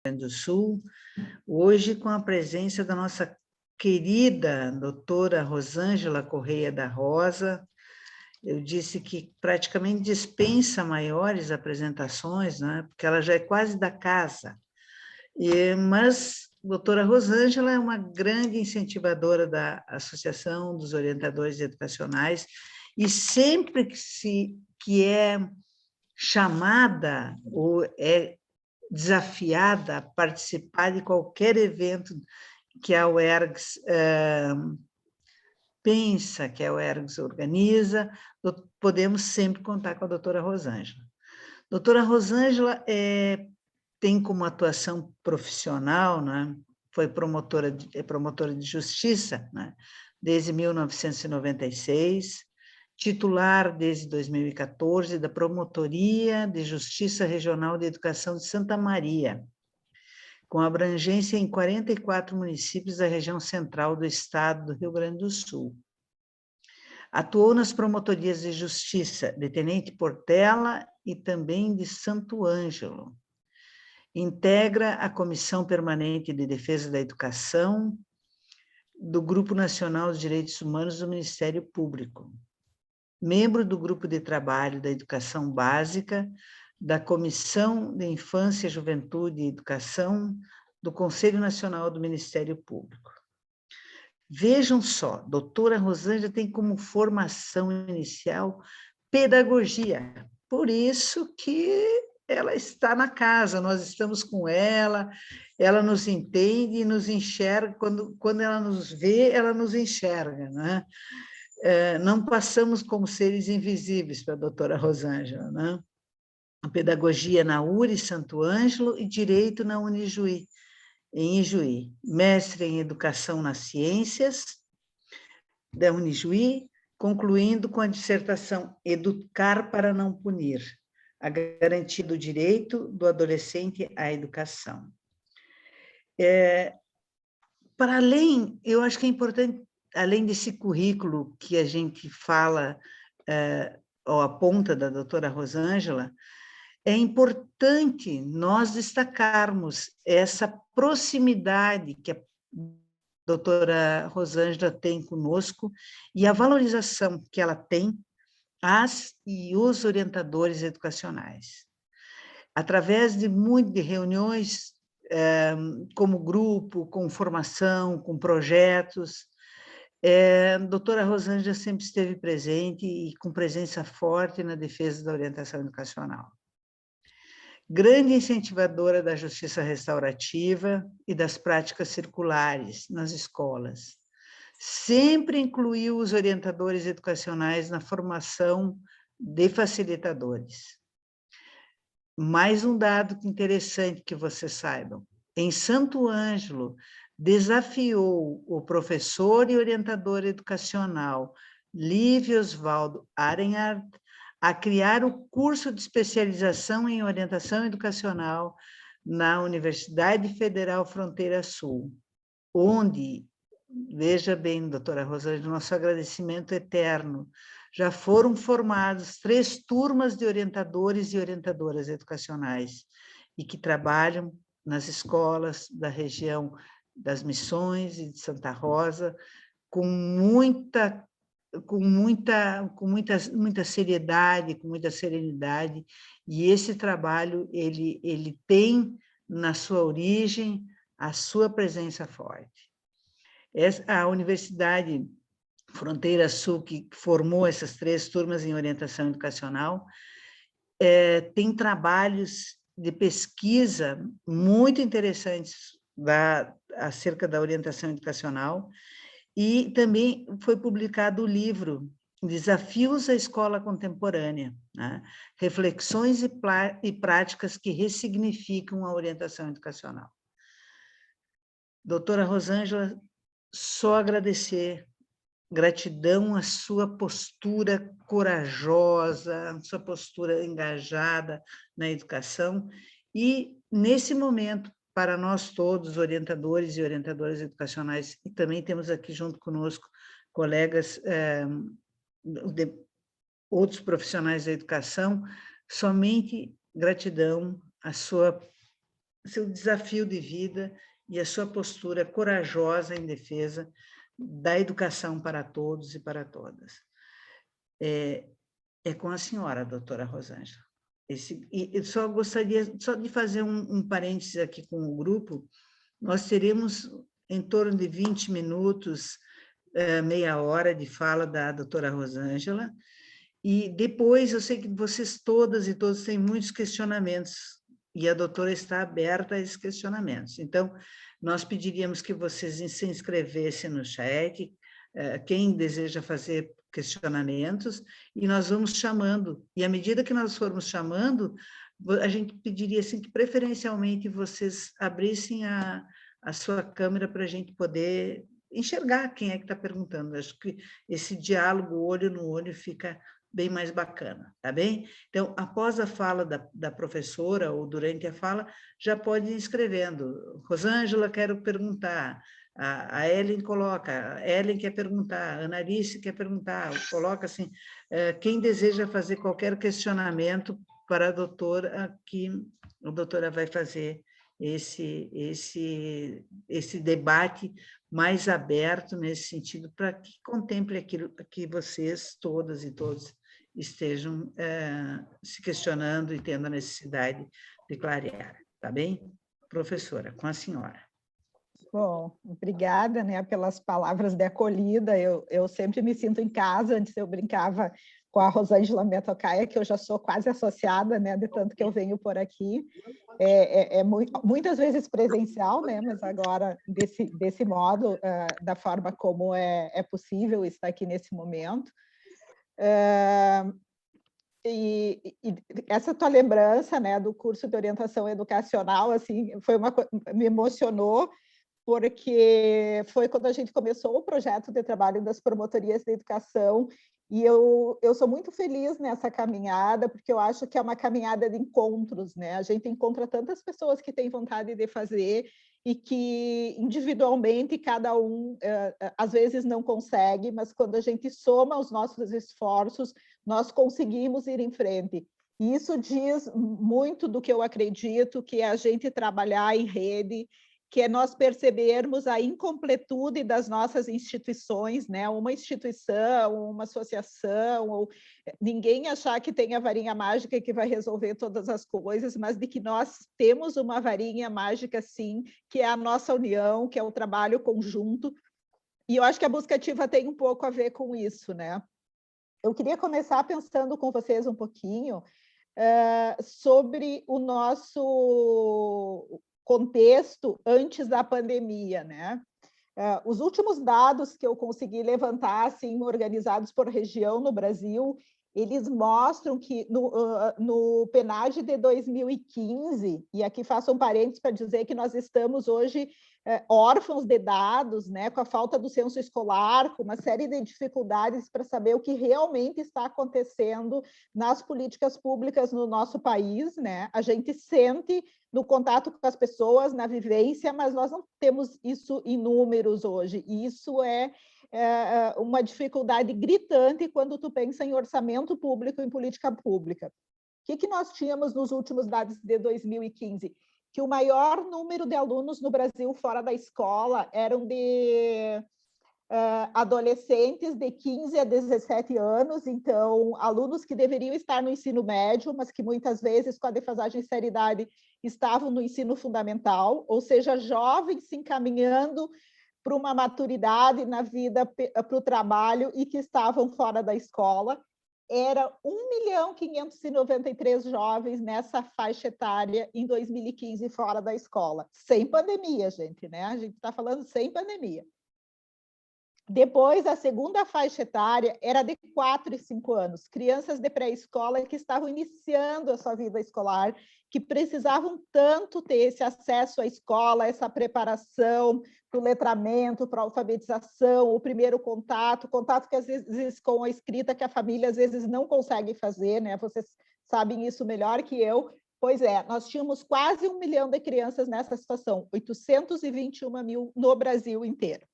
Grande do Sul, hoje com a presença da nossa querida doutora Rosângela Correia da Rosa. Eu disse que praticamente dispensa maiores apresentações, né? Porque ela já é quase da casa. Mas a doutora Rosângela é uma grande incentivadora da Associação dos Orientadores Educacionais e sempre que é chamada ou é desafiada a participar de qualquer evento que a UERGS pensa, que a UERGS organiza, podemos sempre contar com a doutora Rosângela. Doutora Rosângela tem como atuação profissional, né, foi promotora de justiça, né, desde 1996, titular desde 2014 da Promotoria de Justiça Regional de Educação de Santa Maria, com abrangência em 44 municípios da região central do estado do Rio Grande do Sul. Atuou nas promotorias de justiça de Tenente Portela e também de Santo Ângelo. Integra a Comissão Permanente de Defesa da Educação do Grupo Nacional dos Direitos Humanos do Ministério Público. Membro do Grupo de Trabalho da Educação Básica, da Comissão de Infância, Juventude e Educação do Conselho Nacional do Ministério Público. Vejam só, doutora Rosângela tem como formação inicial pedagogia, por isso que ela está na casa, nós estamos com ela nos entende e nos enxerga, quando ela nos vê, ela nos enxerga, né? Não passamos como seres invisíveis para a doutora Rosângela, né? A pedagogia na URI Santo Ângelo e Direito na Unijuí, em Ijuí. Mestre em Educação nas Ciências da Unijuí, concluindo com a dissertação Educar para não punir, a garantia do direito do adolescente à educação. Para além, eu acho que é importante, além desse currículo que a gente fala, ou aponta da doutora Rosângela, é importante nós destacarmos essa proximidade que a doutora Rosângela tem conosco e a valorização que ela tem as e os orientadores educacionais. Através de reuniões como grupo, com formação, com projetos, a doutora Rosângela sempre esteve presente e com presença forte na defesa da orientação educacional. Grande incentivadora da justiça restaurativa e das práticas circulares nas escolas. Sempre incluiu os orientadores educacionais na formação de facilitadores. Mais um dado interessante que vocês saibam. Em Santo Ângelo, desafiou o professor e orientador educacional Lívio Osvaldo Arenhardt a criar o curso de especialização em orientação educacional na Universidade Federal Fronteira Sul, onde, veja bem, doutora Rosângela, nosso agradecimento eterno, já foram formados 3 turmas de orientadores e orientadoras educacionais, e que trabalham nas escolas da região das Missões e de Santa Rosa, com muita seriedade, com muita serenidade, e esse trabalho, ele tem na sua origem a sua presença forte. A Universidade Fronteira Sul, que formou essas 3 turmas em orientação educacional, tem trabalhos de pesquisa muito interessantes acerca da orientação educacional, e também foi publicado o livro Desafios à Escola Contemporânea, né? Reflexões e práticas que ressignificam a orientação educacional. Doutora Rosângela, só agradecer, gratidão à sua postura corajosa, à sua postura engajada na educação, e nesse momento, para nós todos, orientadores e orientadoras educacionais, e também temos aqui junto conosco colegas, outros profissionais da educação, somente gratidão à sua seu desafio de vida e a sua postura corajosa em defesa da educação para todos e para todas. É com a senhora, doutora Rosângela. E eu só gostaria só de fazer um parênteses aqui com o grupo. Nós teremos em torno de 20 minutos, meia hora de fala da doutora Rosângela, e depois eu sei que vocês todas e todos têm muitos questionamentos, e a doutora está aberta a esses questionamentos. Então, nós pediríamos que vocês se inscrevessem no chat, quem deseja fazer questionamentos, e nós vamos chamando, e à medida que nós formos chamando, a gente pediria assim, que preferencialmente vocês abrissem a sua câmera para a gente poder enxergar quem é que está perguntando. Acho que esse diálogo olho no olho fica bem mais bacana, tá bem? Então, após a fala da professora, ou durante a fala, já pode ir escrevendo. Rosângela, quero perguntar. A Ellen coloca, a Ellen quer perguntar, a Anarice quer perguntar, coloca assim, quem deseja fazer qualquer questionamento para a doutora, que a doutora vai fazer esse debate mais aberto nesse sentido, para que contemple aquilo que vocês, todas e todos, estejam se questionando e tendo a necessidade de clarear, tá bem? Professora, com a senhora. Bom, obrigada, né, pelas palavras de acolhida. Eu sempre me sinto em casa. Antes eu brincava com a Rosângela Metocaia, que eu já sou quase associada, né, de tanto que eu venho por aqui. Muitas vezes presencial, né, mas agora desse modo, da forma como é possível estar aqui nesse momento. E essa tua lembrança, né, do curso de orientação educacional, assim, me emocionou, porque foi quando a gente começou o projeto de trabalho das promotorias de educação, e eu sou muito feliz nessa caminhada, porque eu acho que é uma caminhada de encontros, né? A gente encontra tantas pessoas que têm vontade de fazer e que individualmente cada um às vezes não consegue, mas quando a gente soma os nossos esforços, nós conseguimos ir em frente. E isso diz muito do que eu acredito, que é a gente trabalhar em rede, que é nós percebermos a incompletude das nossas instituições, né? Uma instituição, uma associação, ou ninguém achar que tem a varinha mágica que vai resolver todas as coisas, mas de que nós temos uma varinha mágica, sim, que é a nossa união, que é o trabalho conjunto. E eu acho que a busca ativa tem um pouco a ver com isso, né? Eu queria começar pensando com vocês um pouquinho sobre o nosso contexto antes da pandemia, né? Os últimos dados que eu consegui levantar, assim, organizados por região no Brasil, eles mostram que no PNAD de 2015, e aqui faço um parênteses para dizer que nós estamos hoje órfãos de dados, né, com a falta do censo escolar, com uma série de dificuldades para saber o que realmente está acontecendo nas políticas públicas no nosso país, né? A gente sente no contato com as pessoas, na vivência, mas nós não temos isso em números hoje, e isso é uma dificuldade gritante quando tu pensa em orçamento público, em política pública. O que nós tínhamos nos últimos dados de 2015? Que o maior número de alunos no Brasil fora da escola eram de adolescentes de 15 a 17 anos, então, alunos que deveriam estar no ensino médio, mas que muitas vezes, com a defasagem de seriedade, estavam no ensino fundamental, ou seja, jovens se encaminhando para uma maturidade na vida, para o trabalho, e que estavam fora da escola. Era 1.593.000 jovens nessa faixa etária em 2015 fora da escola, sem pandemia, gente, né? A gente está falando sem pandemia. Depois, a segunda faixa etária era de 4 e 5 anos, crianças de pré-escola que estavam iniciando a sua vida escolar, que precisavam tanto ter esse acesso à escola, essa preparação para o letramento, para a alfabetização, o primeiro contato que às vezes com a escrita que a família às vezes não consegue fazer, né? Vocês sabem isso melhor que eu. Pois é, nós tínhamos quase 1 milhão de crianças nessa situação, 821 mil no Brasil inteiro.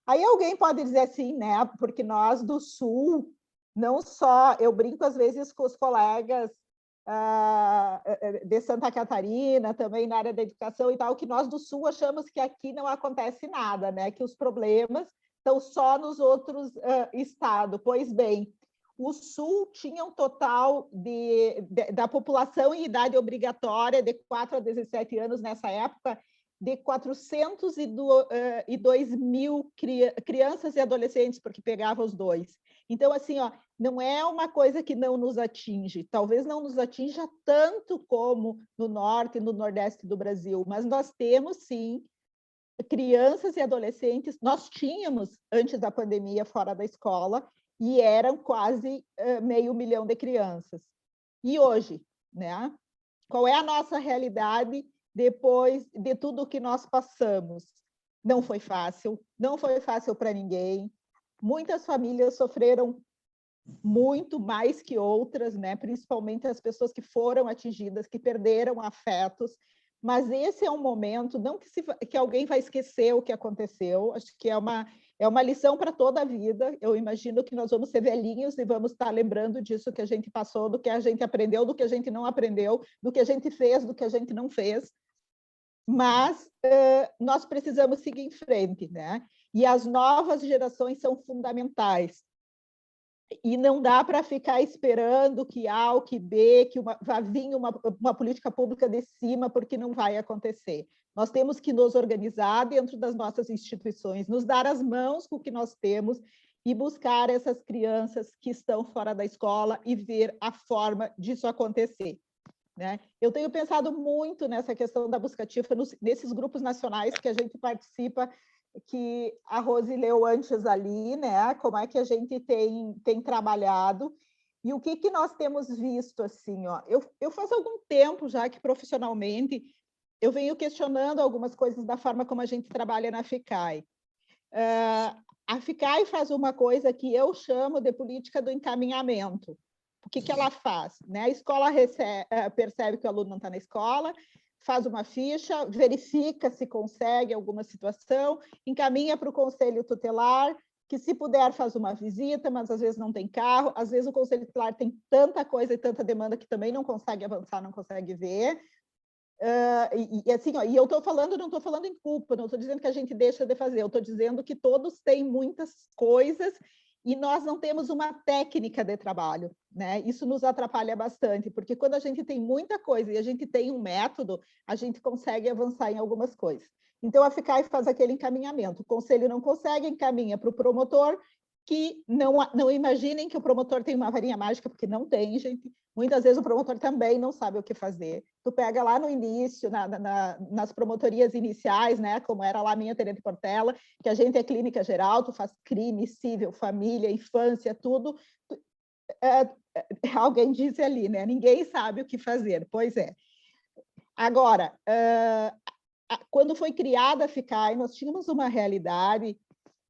Aí alguém pode dizer assim, né? Porque nós do Sul, não só, eu brinco às vezes com os colegas de Santa Catarina, também na área da educação e tal, que nós do Sul achamos que aqui não acontece nada, né? Que os problemas estão só nos outros estados. Pois bem, o Sul tinha um total da população em idade obrigatória de 4 a 17 anos nessa época, de 402 mil crianças e adolescentes, porque pegava os dois. Então, assim, ó, não é uma coisa que não nos atinge, talvez não nos atinja tanto como no norte e no nordeste do Brasil, mas nós temos, sim, crianças e adolescentes, nós tínhamos, antes da pandemia, fora da escola, e eram quase 500 mil de crianças. E hoje, né? Qual é a nossa realidade depois de tudo que nós passamos? Não foi fácil para ninguém. Muitas famílias sofreram muito mais que outras, né? Principalmente as pessoas que foram atingidas, que perderam afetos. Mas esse é um momento, não que alguém vai esquecer o que aconteceu, acho que é uma lição para toda a vida. Eu imagino que nós vamos ser velhinhos e vamos estar lembrando disso que a gente passou, do que a gente aprendeu, do que a gente não aprendeu, do que a gente fez, do que a gente não fez. Mas nós precisamos seguir em frente, né? E as novas gerações são fundamentais. E não dá para ficar esperando que A ou que B, que vá vir uma política pública de cima, porque não vai acontecer. Nós temos que nos organizar dentro das nossas instituições, nos dar as mãos com o que nós temos e buscar essas crianças que estão fora da escola e ver a forma disso acontecer, né? Eu tenho pensado muito nessa questão da busca ativa, nesses grupos nacionais que a gente participa, que a Rose leu antes ali, né? Como é que a gente tem trabalhado e o que nós temos visto, assim, ó. Eu faz algum tempo já que profissionalmente eu venho questionando algumas coisas da forma como a gente trabalha na FICAI. A FICAI faz uma coisa que eu chamo de política do encaminhamento. O que ela faz? Né? A escola percebe que o aluno não está na escola, faz uma ficha, verifica se consegue alguma situação, encaminha para o conselho tutelar, que se puder faz uma visita, mas às vezes não tem carro, às vezes o conselho tutelar tem tanta coisa e tanta demanda que também não consegue avançar, não consegue ver. Assim, ó, e eu estou falando, não estou falando em culpa, não estou dizendo que a gente deixa de fazer, eu estou dizendo que todos têm muitas coisas e nós não temos uma técnica de trabalho, né? Isso nos atrapalha bastante, porque quando a gente tem muita coisa e a gente tem um método, a gente consegue avançar em algumas coisas. Então, a FICAI faz aquele encaminhamento, o conselho não consegue, encaminha para o promotor, que não imaginem que o promotor tem uma varinha mágica, porque não tem, gente. Muitas vezes o promotor também não sabe o que fazer. Tu pega lá no início, nas promotorias iniciais, né, como era lá a minha Tenente Portela, que a gente é clínica geral, tu faz crime, civil, família, infância, tudo. Alguém disse ali, né, ninguém sabe o que fazer. Pois é. Agora, quando foi criada a FICAI, nós tínhamos uma realidade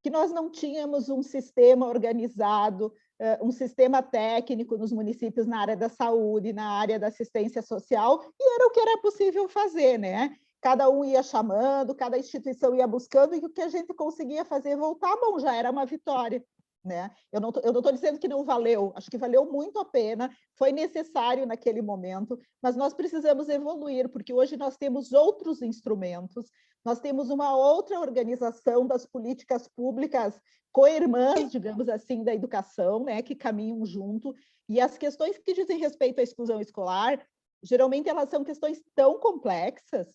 que nós não tínhamos um sistema organizado, um sistema técnico nos municípios na área da saúde, na área da assistência social, e era o que era possível fazer, né? Cada um ia chamando, cada instituição ia buscando, e o que a gente conseguia fazer voltar, bom, já era uma vitória, né? Eu não estou dizendo que não valeu, acho que valeu muito a pena, foi necessário naquele momento, mas nós precisamos evoluir, porque hoje nós temos outros instrumentos, nós temos uma outra organização das políticas públicas co-irmãs, digamos assim, da educação, né, que caminham junto, e as questões que dizem respeito à exclusão escolar, geralmente elas são questões tão complexas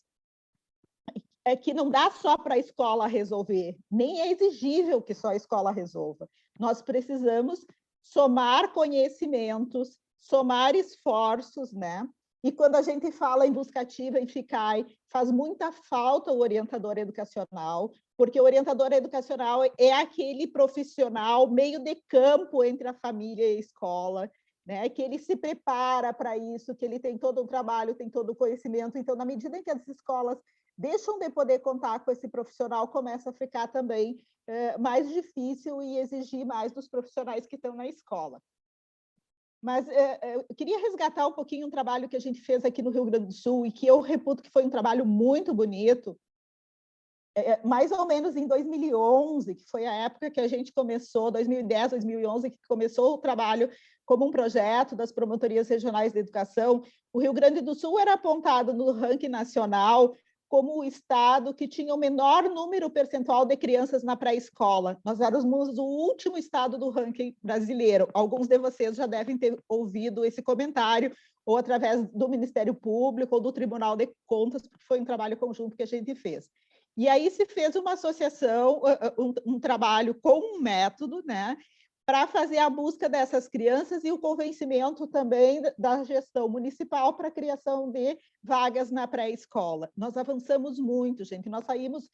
que não dá só para a escola resolver, nem é exigível que só a escola resolva. Nós precisamos somar conhecimentos, somar esforços, né? E quando a gente fala em busca ativa, em FICAI, faz muita falta o orientador educacional, porque o orientador educacional é aquele profissional meio de campo entre a família e a escola, né? Que ele se prepara para isso, que ele tem todo o trabalho, tem todo o conhecimento. Então, na medida em que as escolas deixam de poder contar com esse profissional, começa a ficar também mais difícil e exigir mais dos profissionais que estão na escola. Mas eu queria resgatar um pouquinho um trabalho que a gente fez aqui no Rio Grande do Sul e que eu reputo que foi um trabalho muito bonito, mais ou menos em 2011, que foi a época que a gente começou, 2010, 2011, que começou o trabalho como um projeto das promotorias regionais de educação. O Rio Grande do Sul era apontado no ranking nacional como o estado que tinha o menor número percentual de crianças na pré-escola. Nós éramos o último estado do ranking brasileiro. Alguns de vocês já devem ter ouvido esse comentário, ou através do Ministério Público ou do Tribunal de Contas, porque foi um trabalho conjunto que a gente fez. E aí se fez uma associação, um trabalho com um método, né, para fazer a busca dessas crianças e o convencimento também da gestão municipal para a criação de vagas na pré-escola. Nós avançamos muito, gente, nós saímos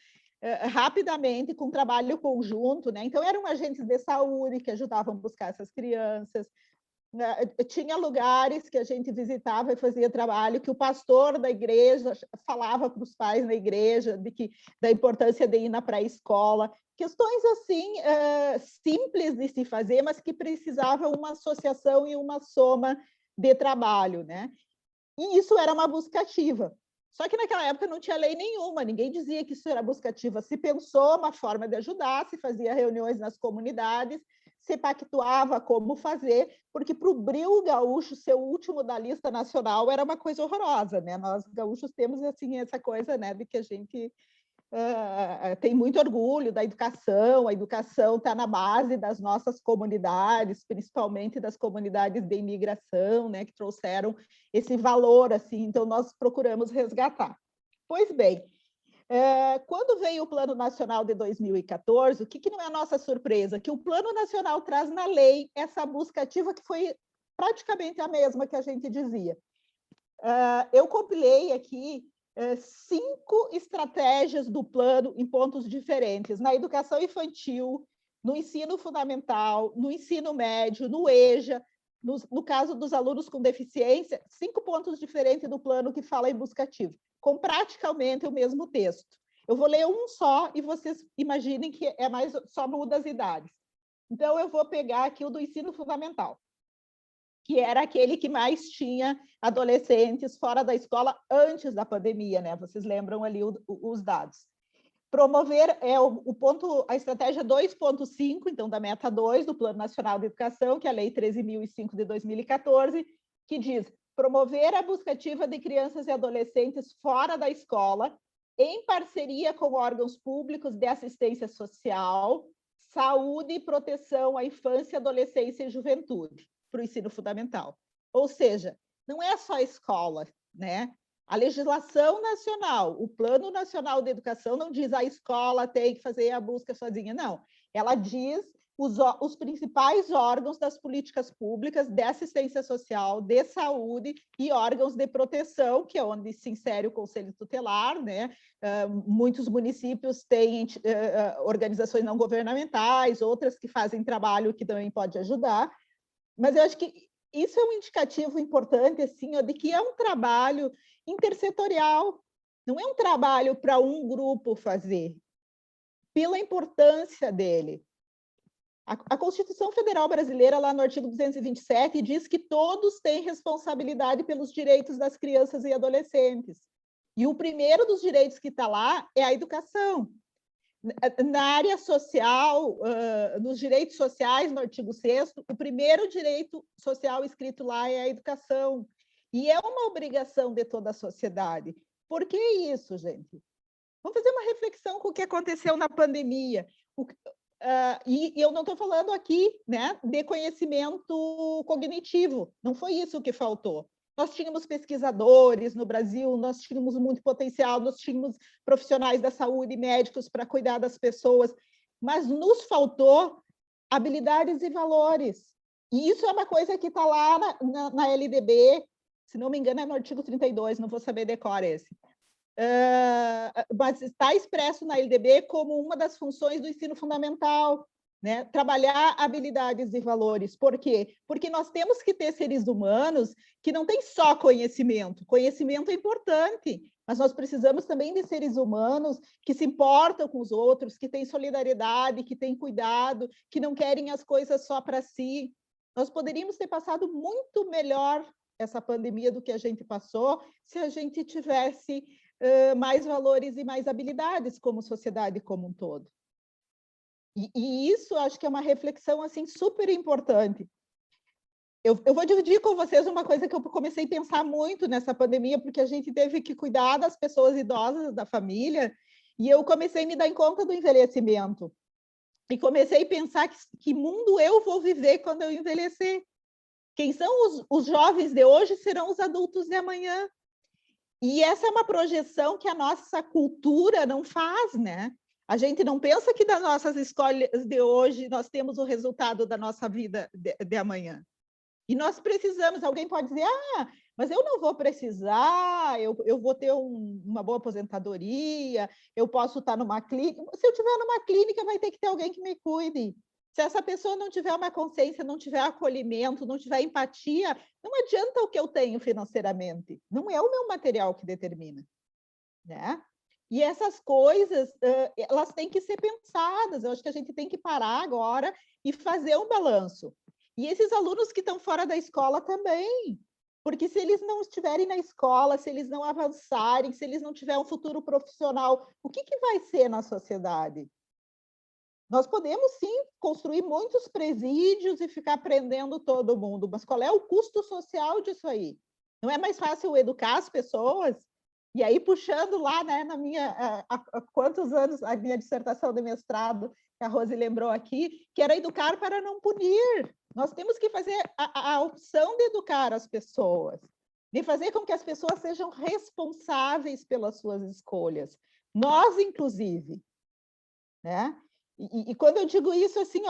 rapidamente com trabalho conjunto, né? Então eram agentes de saúde que ajudavam a buscar essas crianças, tinha lugares que a gente visitava e fazia trabalho que o pastor da igreja falava para os pais na igreja da importância de ir na pré-escola, questões assim simples de se fazer, mas que precisavam uma associação e uma soma de trabalho, né? E isso era uma busca ativa. Só que naquela época não tinha lei nenhuma, ninguém dizia que isso era busca ativa. Se pensou uma forma de ajudar, se fazia reuniões nas comunidades, se pactuava como fazer, porque para o Bril gaúcho ser o último da lista nacional era uma coisa horrorosa, né? Nós gaúchos temos assim essa coisa, né, de que a gente tem muito orgulho da educação, a educação está na base das nossas comunidades, principalmente das comunidades de imigração, né, que trouxeram esse valor, assim, então nós procuramos resgatar. Pois bem, quando veio o Plano Nacional de 2014, o que não é a nossa surpresa? Que o Plano Nacional traz na lei essa busca ativa que foi praticamente a mesma que a gente dizia. Eu compilei aqui 5 estratégias do plano em pontos diferentes, na educação infantil, no ensino fundamental, no ensino médio, no EJA, no caso dos alunos com deficiência, 5 pontos diferentes do plano que fala em busca ativa, com praticamente o mesmo texto. Eu vou ler um só e vocês imaginem que só muda as idades. Então, eu vou pegar aqui o do ensino fundamental, que era aquele que mais tinha adolescentes fora da escola antes da pandemia, né? Vocês lembram ali os dados. Promover a estratégia 2.5, então da meta 2 do Plano Nacional de Educação, que é a Lei 13.005 de 2014, que diz promover a busca ativa de crianças e adolescentes fora da escola, em parceria com órgãos públicos de assistência social, saúde e proteção à infância, adolescência e juventude, para o ensino fundamental. Ou seja, não é só a escola, né? A legislação nacional, o Plano Nacional de Educação não diz a escola tem que fazer a busca sozinha, não. Ela diz os principais órgãos das políticas públicas de assistência social, de saúde e órgãos de proteção, que é onde se insere o Conselho Tutelar, né? Muitos municípios têm organizações não governamentais, outras que fazem trabalho que também pode ajudar, mas eu acho que isso é um indicativo importante, assim, de que é um trabalho intersetorial, não é um trabalho para um grupo fazer, pela importância dele. A Constituição Federal Brasileira, lá no artigo 227, diz que todos têm responsabilidade pelos direitos das crianças e adolescentes. E o primeiro dos direitos que está lá é a educação. Na área social, nos direitos sociais, no artigo 6º, o primeiro direito social escrito lá é a educação. E é uma obrigação de toda a sociedade. Por que isso, gente? Vamos fazer uma reflexão com o que aconteceu na pandemia. E eu não estou falando aqui, né, de conhecimento cognitivo, não foi isso que faltou. Nós tínhamos pesquisadores no Brasil, nós tínhamos muito potencial, nós tínhamos profissionais da saúde, médicos para cuidar das pessoas, mas nos faltou habilidades e valores. E isso é uma coisa que está lá na LDB, se não me engano é no artigo 32, não vou saber decor esse. Mas está expresso na LDB como uma das funções do ensino fundamental, né? Trabalhar habilidades e valores. Por quê? Porque nós temos que ter seres humanos que não têm só conhecimento. Conhecimento é importante, mas nós precisamos também de seres humanos que se importam com os outros, que têm solidariedade, que têm cuidado, que não querem as coisas só para si. Nós poderíamos ter passado muito melhor essa pandemia do que a gente passou se a gente tivesse mais valores e mais habilidades como sociedade como um todo. E isso acho que é uma reflexão assim super importante. Eu vou dividir com vocês uma coisa que eu comecei a pensar muito nessa pandemia, porque a gente teve que cuidar das pessoas idosas da família, e eu comecei a me dar conta do envelhecimento. E comecei a pensar que mundo eu vou viver quando eu envelhecer. Quem são os jovens de hoje serão os adultos de amanhã. E essa é uma projeção que a nossa cultura não faz, né? A gente não pensa que das nossas escolhas de hoje nós temos o resultado da nossa vida de amanhã. E nós precisamos, alguém pode dizer, mas eu não vou precisar, eu vou ter uma boa aposentadoria, eu posso estar numa clínica. Se eu estiver numa clínica, vai ter que ter alguém que me cuide. Se essa pessoa não tiver uma consciência, não tiver acolhimento, não tiver empatia, não adianta o que eu tenho financeiramente. Não é o meu material que determina, né? E essas coisas, elas têm que ser pensadas. Eu acho que a gente tem que parar agora e fazer um balanço. E esses alunos que estão fora da escola também, porque se eles não estiverem na escola, se eles não avançarem, se eles não tiverem um futuro profissional, o que vai ser na sociedade? Nós podemos, sim, construir muitos presídios e ficar prendendo todo mundo, mas qual é o custo social disso aí? Não é mais fácil educar as pessoas? E aí, puxando lá, né, na minha, há quantos anos, a minha dissertação de mestrado, que a Rose lembrou aqui, que era educar para não punir. Nós temos que fazer a opção de educar as pessoas, de fazer com que as pessoas sejam responsáveis pelas suas escolhas. Nós, inclusive, né? E quando eu digo isso, assim,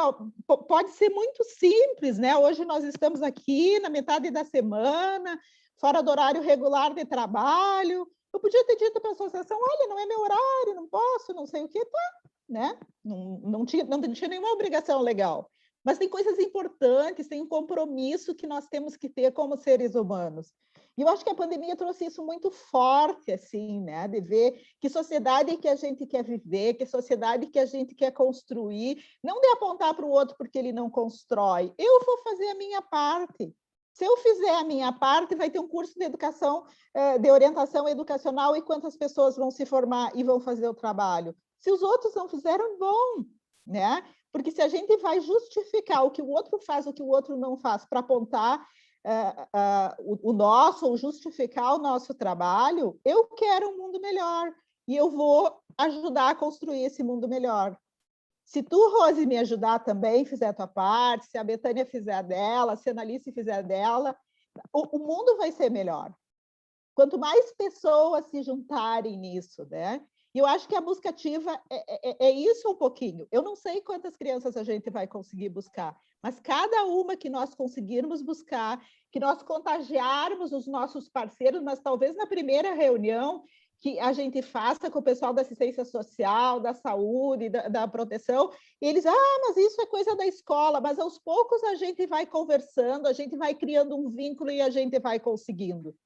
pode ser muito simples, né? Hoje nós estamos aqui na metade da semana, fora do horário regular de trabalho. Eu podia ter dito para a associação, olha, não é meu horário, não posso, não sei o quê, tá, né? Não tinha nenhuma obrigação legal. Mas tem coisas importantes, tem um compromisso que nós temos que ter como seres humanos. E eu acho que a pandemia trouxe isso muito forte, assim, né? De ver que sociedade que a gente quer viver, que sociedade que a gente quer construir, não de apontar para o outro porque ele não constrói. Eu vou fazer a minha parte. Se eu fizer a minha parte, vai ter um curso de educação, de orientação educacional, e quantas pessoas vão se formar e vão fazer o trabalho? Se os outros não fizeram, vão, né? Porque se a gente vai justificar o que o outro faz, o que o outro não faz, para apontar o nosso, ou justificar o nosso trabalho, eu quero um mundo melhor e eu vou ajudar a construir esse mundo melhor. Se tu, Rose, me ajudar também, fizer a tua parte, se a Betânia fizer a dela, se a Analice fizer a dela, o mundo vai ser melhor. Quanto mais pessoas se juntarem nisso, né? E eu acho que a busca ativa é isso um pouquinho. Eu não sei quantas crianças a gente vai conseguir buscar, mas cada uma que nós conseguirmos buscar, que nós contagiarmos os nossos parceiros, mas talvez na primeira reunião que a gente faça com o pessoal da assistência social, da saúde, da proteção, e eles, mas isso é coisa da escola, mas aos poucos a gente vai conversando, a gente vai criando um vínculo e a gente vai conseguindo.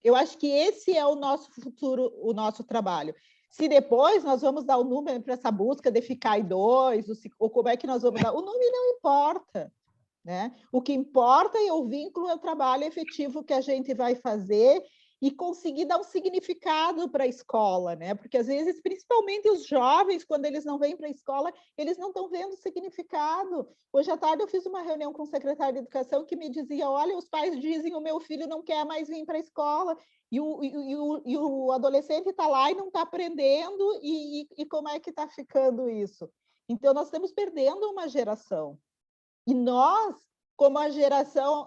Eu acho que esse é o nosso futuro, o nosso trabalho. Se depois nós vamos dar o número para essa busca de ficar em dois, ou como é que nós vamos dar, o nome não importa, né? O que importa é o vínculo, é o trabalho efetivo que a gente vai fazer e conseguir dar um significado para a escola, né? Porque às vezes, principalmente os jovens, quando eles não vêm para a escola, eles não estão vendo significado. Hoje à tarde eu fiz uma reunião com o secretário de Educação que me dizia, olha, os pais dizem o meu filho não quer mais vir para a escola, e o adolescente está lá e não está aprendendo, e como é que está ficando isso? Então, nós estamos perdendo uma geração. E nós, como a geração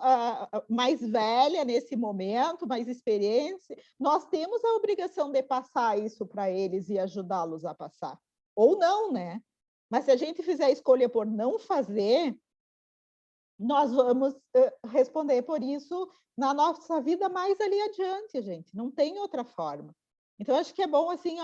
mais velha nesse momento, mais experiente, nós temos a obrigação de passar isso para eles e ajudá-los a passar. Ou não, né? Mas se a gente fizer a escolha por não fazer, nós vamos responder por isso na nossa vida mais ali adiante, gente. Não tem outra forma. Então, acho que é bom, assim,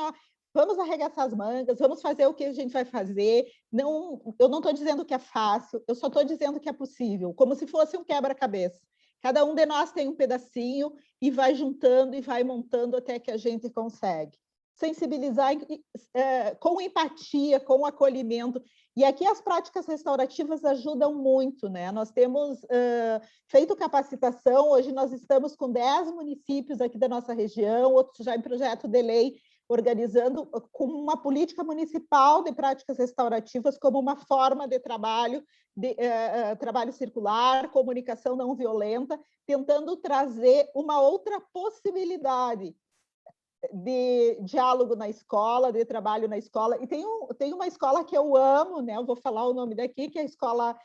vamos arregaçar as mangas, vamos fazer o que a gente vai fazer. Não, eu não estou dizendo que é fácil, eu só estou dizendo que é possível, como se fosse um quebra-cabeça. Cada um de nós tem um pedacinho e vai juntando e vai montando até que a gente consegue. sensibilizar com empatia, com acolhimento. E aqui as práticas restaurativas ajudam muito, né? Nós temos feito capacitação, hoje nós estamos com 10 municípios aqui da nossa região, outros já em projeto de lei, organizando com uma política municipal de práticas restaurativas como uma forma de trabalho, trabalho circular, comunicação não violenta, tentando trazer uma outra possibilidade de diálogo na escola, de trabalho na escola. E tem uma escola que eu amo, né? Eu vou falar o nome daqui, que é a Escola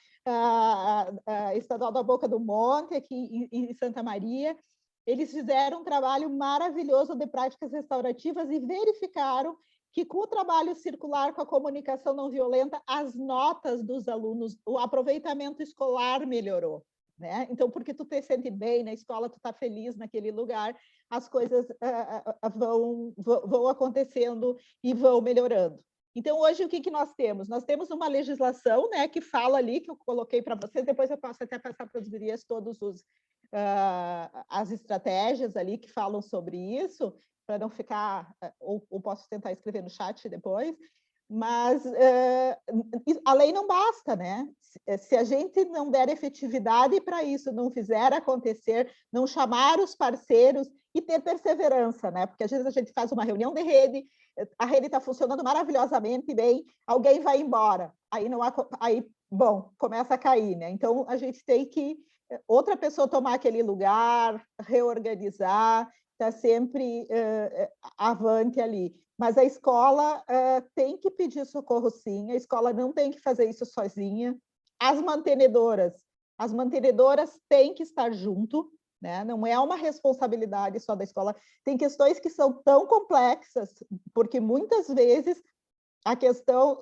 Estadual da Boca do Monte, aqui em Santa Maria. Eles fizeram um trabalho maravilhoso de práticas restaurativas e verificaram que, com o trabalho circular, com a comunicação não violenta, as notas dos alunos, o aproveitamento escolar melhorou. Né? Então, porque tu te sente bem na escola, tu está feliz naquele lugar, as coisas vão acontecendo e vão melhorando. Então, hoje, o que nós temos? Nós temos uma legislação, né, que fala ali, que eu coloquei para vocês, depois eu posso até passar para as gurias todos as estratégias ali que falam sobre isso, para não ficar, ou posso tentar escrever no chat depois, mas a lei não basta, né? Se a gente não der efetividade para isso, não fizer acontecer, não chamar os parceiros e ter perseverança, né? Porque às vezes a gente faz uma reunião de rede, a rede está funcionando maravilhosamente bem, alguém vai embora, aí bom, começa a cair, né? Então a gente tem que outra pessoa tomar aquele lugar, reorganizar, está sempre avante ali. Mas a escola tem que pedir socorro, sim. A escola não tem que fazer isso sozinha. As mantenedoras têm que estar junto, né? Não é uma responsabilidade só da escola. Tem questões que são tão complexas, porque muitas vezes a questão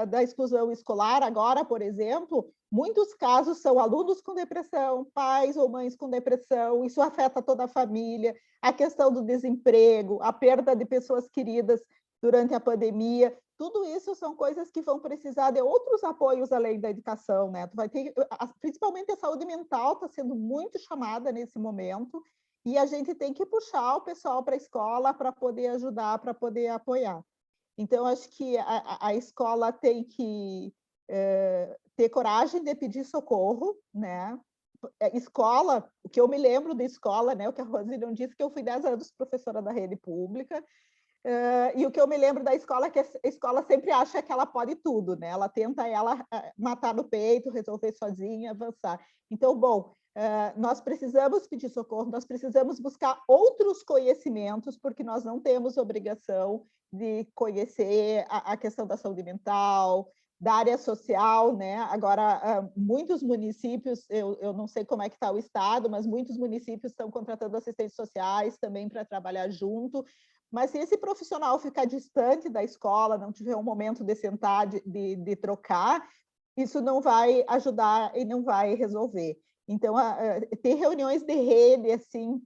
da exclusão escolar, agora, por exemplo, muitos casos são alunos com depressão, pais ou mães com depressão, isso afeta toda a família, a questão do desemprego, a perda de pessoas queridas durante a pandemia, tudo isso são coisas que vão precisar de outros apoios além da educação, né? Tu vai ter, principalmente a saúde mental está sendo muito chamada nesse momento, e a gente tem que puxar o pessoal para a escola para poder ajudar, para poder apoiar. Então, acho que a escola tem que ter coragem de pedir socorro, né? Escola, o que eu me lembro da escola, né? O que a Rosilion disse, que eu fui 10 anos professora da rede pública, e o que eu me lembro da escola é que a escola sempre acha que ela pode tudo, né? Ela tenta matar no peito, resolver sozinha, avançar. Então, bom, nós precisamos pedir socorro, nós precisamos buscar outros conhecimentos, porque nós não temos obrigação de conhecer a questão da saúde mental, da área social, né? Agora, muitos municípios, eu não sei como é que está o estado, mas muitos municípios estão contratando assistentes sociais também para trabalhar junto, mas se esse profissional ficar distante da escola, não tiver um momento de sentar, de trocar, isso não vai ajudar e não vai resolver. Então, ter reuniões de rede, assim,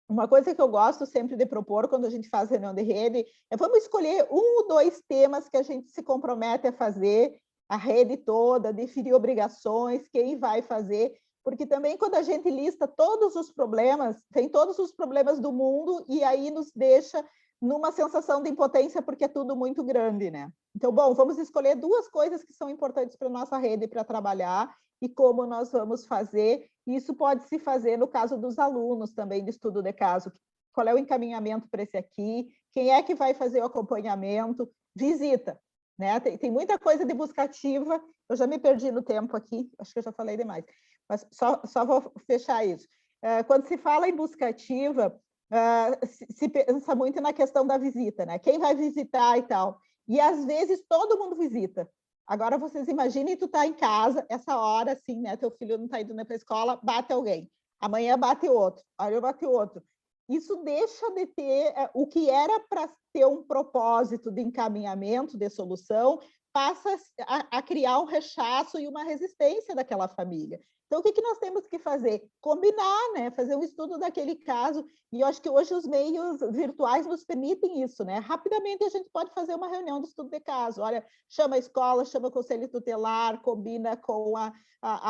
uma coisa que eu gosto sempre de propor quando a gente faz reunião de rede é vamos escolher 1 ou 2 temas que a gente se compromete a fazer, a rede toda, definir obrigações, quem vai fazer, porque também quando a gente lista todos os problemas, tem todos os problemas do mundo e aí nos deixa numa sensação de impotência porque é tudo muito grande, né? Então, bom, vamos escolher 2 coisas que são importantes para a nossa rede para trabalhar e como nós vamos fazer. Isso pode se fazer no caso dos alunos também de estudo de caso. Qual é o encaminhamento para esse aqui? Quem é que vai fazer o acompanhamento? Visita, né? Tem muita coisa de busca ativa. Eu já me perdi no tempo aqui, acho que eu já falei demais, mas só vou fechar isso. Quando se fala em busca ativa, se pensa muito na questão da visita, né? Quem vai visitar e tal. E às vezes todo mundo visita. Agora vocês imaginem, tu tá em casa, essa hora, assim, né? Teu filho não tá indo para a escola, bate alguém. Amanhã bate outro, amanhã bate outro. Isso deixa de ter o que era para ter um propósito de encaminhamento, de solução, passa a criar um rechaço e uma resistência daquela família. Então, o que nós temos que fazer? Combinar, né? Fazer um estudo daquele caso. E eu acho que hoje os meios virtuais nos permitem isso, né? Rapidamente a gente pode fazer uma reunião de estudo de caso. Olha, chama a escola, chama o conselho tutelar, combina com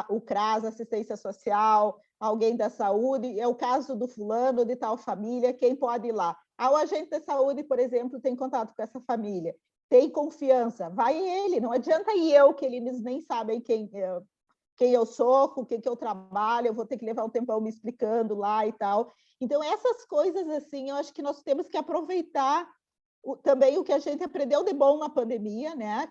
o CRAS, assistência social, alguém da saúde, é o caso do fulano, de tal família, quem pode ir lá? O agente de saúde, por exemplo, tem contato com essa família, tem confiança, vai ele, não adianta ir eu, que eles nem sabem quem eu sou, com o que eu trabalho, eu vou ter que levar um tempão me explicando lá e tal. Então, essas coisas, assim, eu acho que nós temos que aproveitar também o que a gente aprendeu de bom na pandemia, né?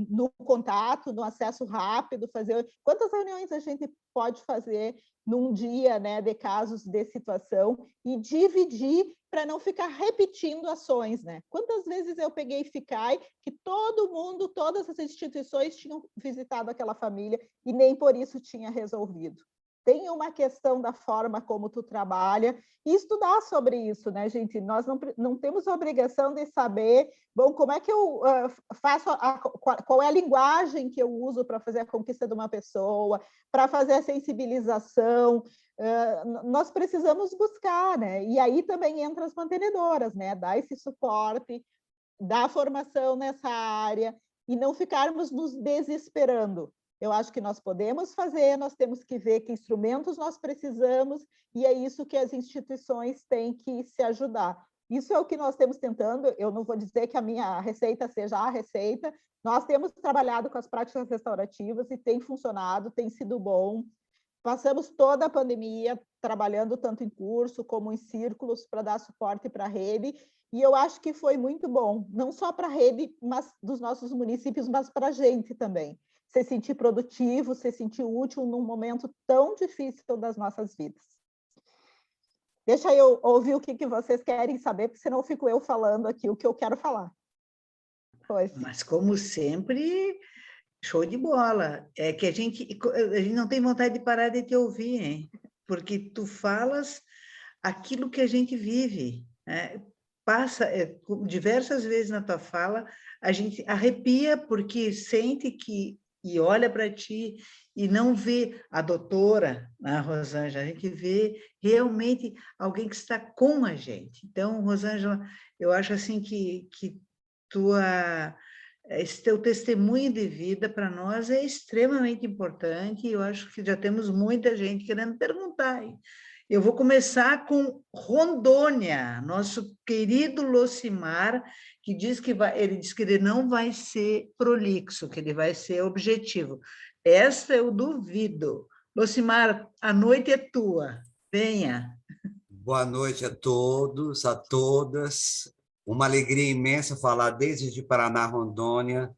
No contato, no acesso rápido, fazer... Quantas reuniões a gente pode fazer num dia, né, de casos de situação e dividir para não ficar repetindo ações, né? Quantas vezes eu peguei Ficai que todo mundo, todas as instituições tinham visitado aquela família e nem por isso tinha resolvido. Tem uma questão da forma como tu trabalha e estudar sobre isso, né, gente? Nós não temos a obrigação de saber, bom, como é que eu faço, qual é a linguagem que eu uso para fazer a conquista de uma pessoa, para fazer a sensibilização. Nós precisamos buscar, né? E aí também entra as mantenedoras, né? Dar esse suporte, dar formação nessa área e não ficarmos nos desesperando. Eu acho que nós podemos fazer, nós temos que ver que instrumentos nós precisamos, e é isso que as instituições têm que se ajudar. Isso é o que nós temos tentando, eu não vou dizer que a minha receita seja a receita, nós temos trabalhado com as práticas restaurativas e tem funcionado, tem sido bom. Passamos toda a pandemia trabalhando tanto em curso como em círculos para dar suporte para a rede, e eu acho que foi muito bom, não só para a rede mas dos nossos municípios, mas para a gente também. Se sentir produtivo, se sentir útil num momento tão difícil das nossas vidas. Deixa eu ouvir o que vocês querem saber, porque senão fico eu falando aqui o que eu quero falar. Pois. Mas, como sempre, show de bola. É que a gente não tem vontade de parar de te ouvir, hein? Porque tu falas aquilo que a gente vive, né? Passa diversas vezes na tua fala, a gente arrepia porque sente que e olha para ti e não vê a doutora, a Rosângela, a gente vê realmente alguém que está com a gente. Então, Rosângela, eu acho assim que esse teu testemunho de vida para nós é extremamente importante e eu acho que já temos muita gente querendo perguntar. Eu vou começar com Rondônia, nosso querido Locimar, que diz que ele diz que ele não vai ser prolixo, que ele vai ser objetivo. Essa eu duvido. Locimar, a noite é tua. Venha. Boa noite a todos, a todas. Uma alegria imensa falar desde de Paraná, Rondônia.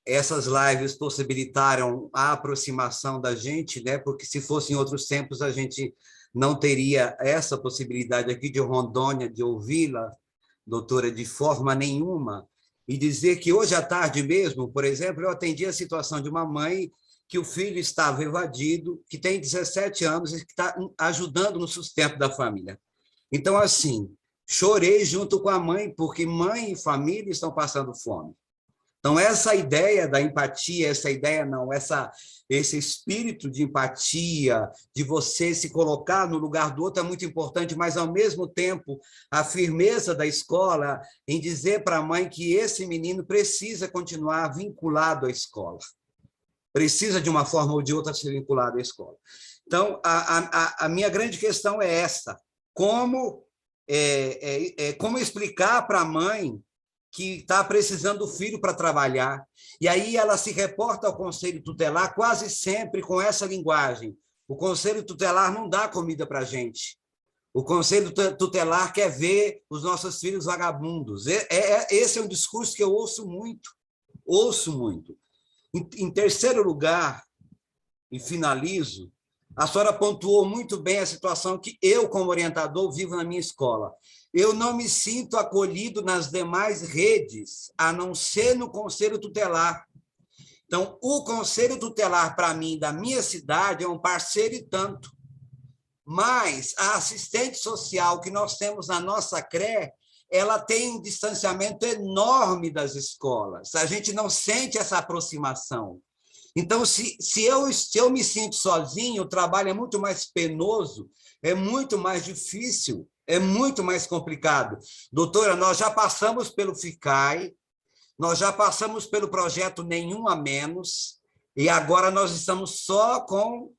Essas lives possibilitaram a aproximação da gente, né? Porque se fosse em outros tempos, a gente não teria essa possibilidade aqui de Rondônia, de ouvi-la, doutora, de forma nenhuma. E dizer que hoje à tarde mesmo, por exemplo, eu atendi a situação de uma mãe que o filho estava evadido, que tem 17 anos e que está ajudando no sustento da família. Então, assim, chorei junto com a mãe, porque mãe e família estão passando fome. Então, essa ideia da empatia, esse espírito de empatia, de você se colocar no lugar do outro é muito importante, mas, ao mesmo tempo, a firmeza da escola em dizer para a mãe que esse menino precisa continuar vinculado à escola. Precisa, de uma forma ou de outra, ser vinculado à escola. Então, a minha grande questão é essa. Como explicar para a mãe que está precisando do filho para trabalhar. E aí ela se reporta ao Conselho Tutelar quase sempre com essa linguagem. O Conselho Tutelar não dá comida para a gente. O Conselho Tutelar quer ver os nossos filhos vagabundos. Esse é um discurso que eu ouço muito. Ouço muito. Em terceiro lugar, e finalizo, a senhora pontuou muito bem a situação que eu, como orientador, vivo na minha escola. Eu não me sinto acolhido nas demais redes, a não ser no Conselho Tutelar. Então, o Conselho Tutelar, para mim, da minha cidade, é um parceiro e tanto. Mas a assistente social que nós temos na nossa CRE, ela tem um distanciamento enorme das escolas. A gente não sente essa aproximação. Então, se eu me sinto sozinho, o trabalho é muito mais penoso, é muito mais difícil, é muito mais complicado. Doutora, nós já passamos pelo FICAI, nós já passamos pelo projeto Nenhum a Menos, e agora nós estamos só com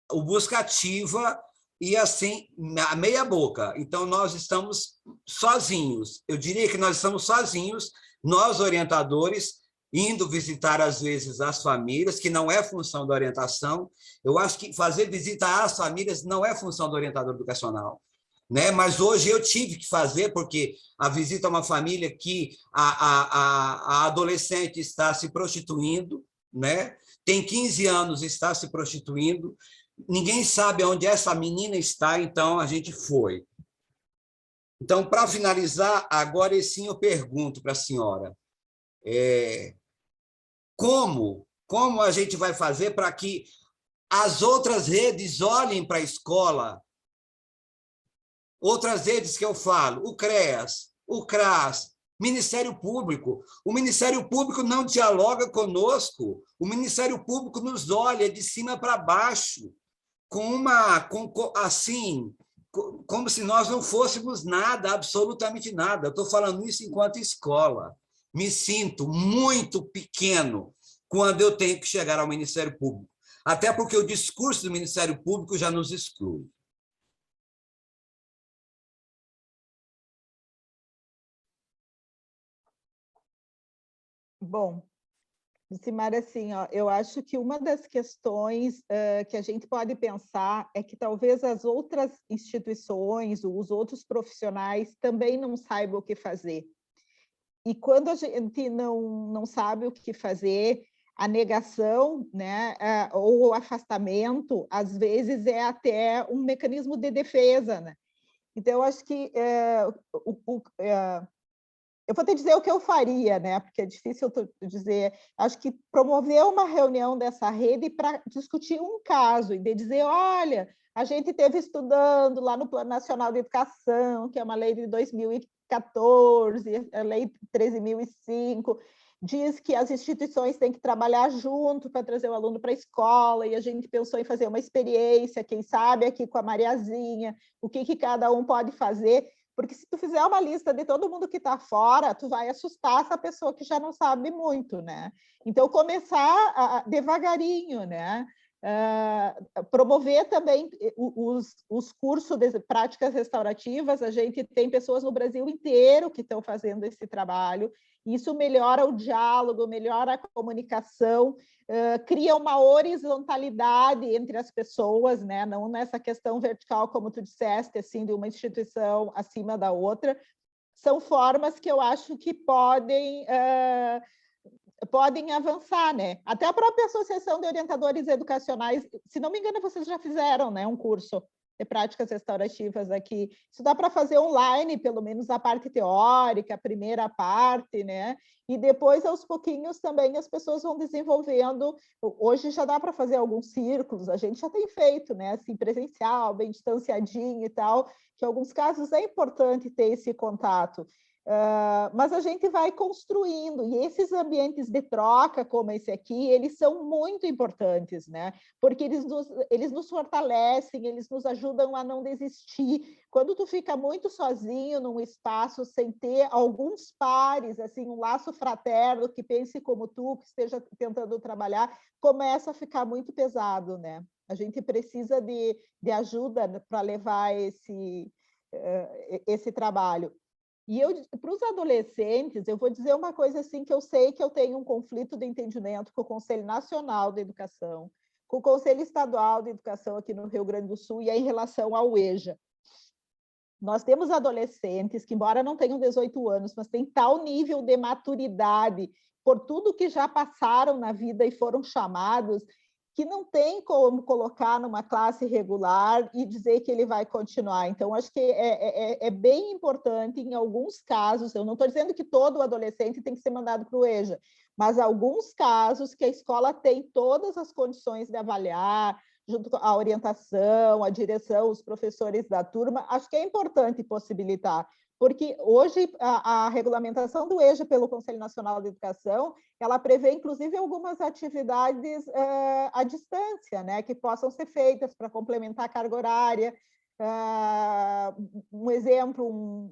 o Busca Ativa, e assim, a meia boca. Então, nós estamos sozinhos. Eu diria que nós estamos sozinhos, nós orientadores, indo visitar, às vezes, as famílias, que não é função da orientação. Eu acho que fazer visita às famílias não é função do orientador educacional, né? Mas hoje eu tive que fazer, porque a visita a uma família que a adolescente está se prostituindo, né? Tem 15 anos, está se prostituindo, ninguém sabe onde essa menina está, então a gente foi. Então, para finalizar, agora sim eu pergunto para a senhora, como a gente vai fazer para que as outras redes olhem para a escola, outras redes que eu falo, o CREAS, o CRAS, Ministério Público. O Ministério Público não dialoga conosco, o Ministério Público nos olha de cima para baixo, assim, como se nós não fôssemos nada, absolutamente nada. Eu estou falando isso enquanto escola. Me sinto muito pequeno quando eu tenho que chegar ao Ministério Público, até porque o discurso do Ministério Público já nos exclui. Bom, Simara, assim, ó, eu acho que uma das questões que a gente pode pensar é que talvez as outras instituições, os outros profissionais também não saibam o que fazer. E quando a gente não sabe o que fazer, a negação, né, ou o afastamento, às vezes é até um mecanismo de defesa, né? Então, eu acho que eu vou te dizer o que eu faria, né? Porque é difícil dizer. Acho que promover uma reunião dessa rede para discutir um caso e de dizer, olha, a gente esteve estudando lá no Plano Nacional de Educação, que é uma lei de 2014, a lei 13.005, diz que as instituições têm que trabalhar junto para trazer o aluno para a escola, e a gente pensou em fazer uma experiência, quem sabe aqui com a Mariazinha, o que cada um pode fazer. Porque se tu fizer uma lista de todo mundo que está fora, tu vai assustar essa pessoa que já não sabe muito, né? Então, começar devagarinho, né? Promover também os cursos de práticas restaurativas. A gente tem pessoas no Brasil inteiro que estão fazendo esse trabalho. Isso melhora o diálogo, melhora a comunicação, cria uma horizontalidade entre as pessoas, né? Não nessa questão vertical, como tu disseste, assim, de uma instituição acima da outra. São formas que eu acho que podem avançar, né? Até a própria Associação de Orientadores Educacionais, se não me engano, vocês já fizeram, né, um curso de práticas restaurativas aqui. Isso dá para fazer online, pelo menos a parte teórica, a primeira parte, né? E depois, aos pouquinhos, também as pessoas vão desenvolvendo. Hoje já dá para fazer alguns círculos, a gente já tem feito, né? Assim, presencial, bem distanciadinho e tal, que em alguns casos é importante ter esse contato. Mas a gente vai construindo, e esses ambientes de troca, como esse aqui, eles são muito importantes, né? Porque eles nos fortalecem, eles nos ajudam a não desistir. Quando tu fica muito sozinho num espaço, sem ter alguns pares, assim, um laço fraterno que pense como tu, que esteja tentando trabalhar, começa a ficar muito pesado, né? A gente precisa de ajuda para levar esse trabalho. E para os adolescentes, eu vou dizer uma coisa assim, que eu sei que eu tenho um conflito de entendimento com o Conselho Nacional de Educação, com o Conselho Estadual de Educação aqui no Rio Grande do Sul, e é em relação ao EJA. Nós temos adolescentes que, embora não tenham 18 anos, mas têm tal nível de maturidade por tudo que já passaram na vida e foram chamados, que não tem como colocar numa classe regular e dizer que ele vai continuar. Então, acho que é bem importante, em alguns casos, eu não estou dizendo que todo adolescente tem que ser mandado para o EJA, mas alguns casos que a escola tem todas as condições de avaliar, junto com a orientação, a direção, os professores da turma, acho que é importante possibilitar, porque hoje a regulamentação do EJA pelo Conselho Nacional de Educação, ela prevê, inclusive, algumas atividades à distância, né, que possam ser feitas para complementar a carga horária. Um exemplo,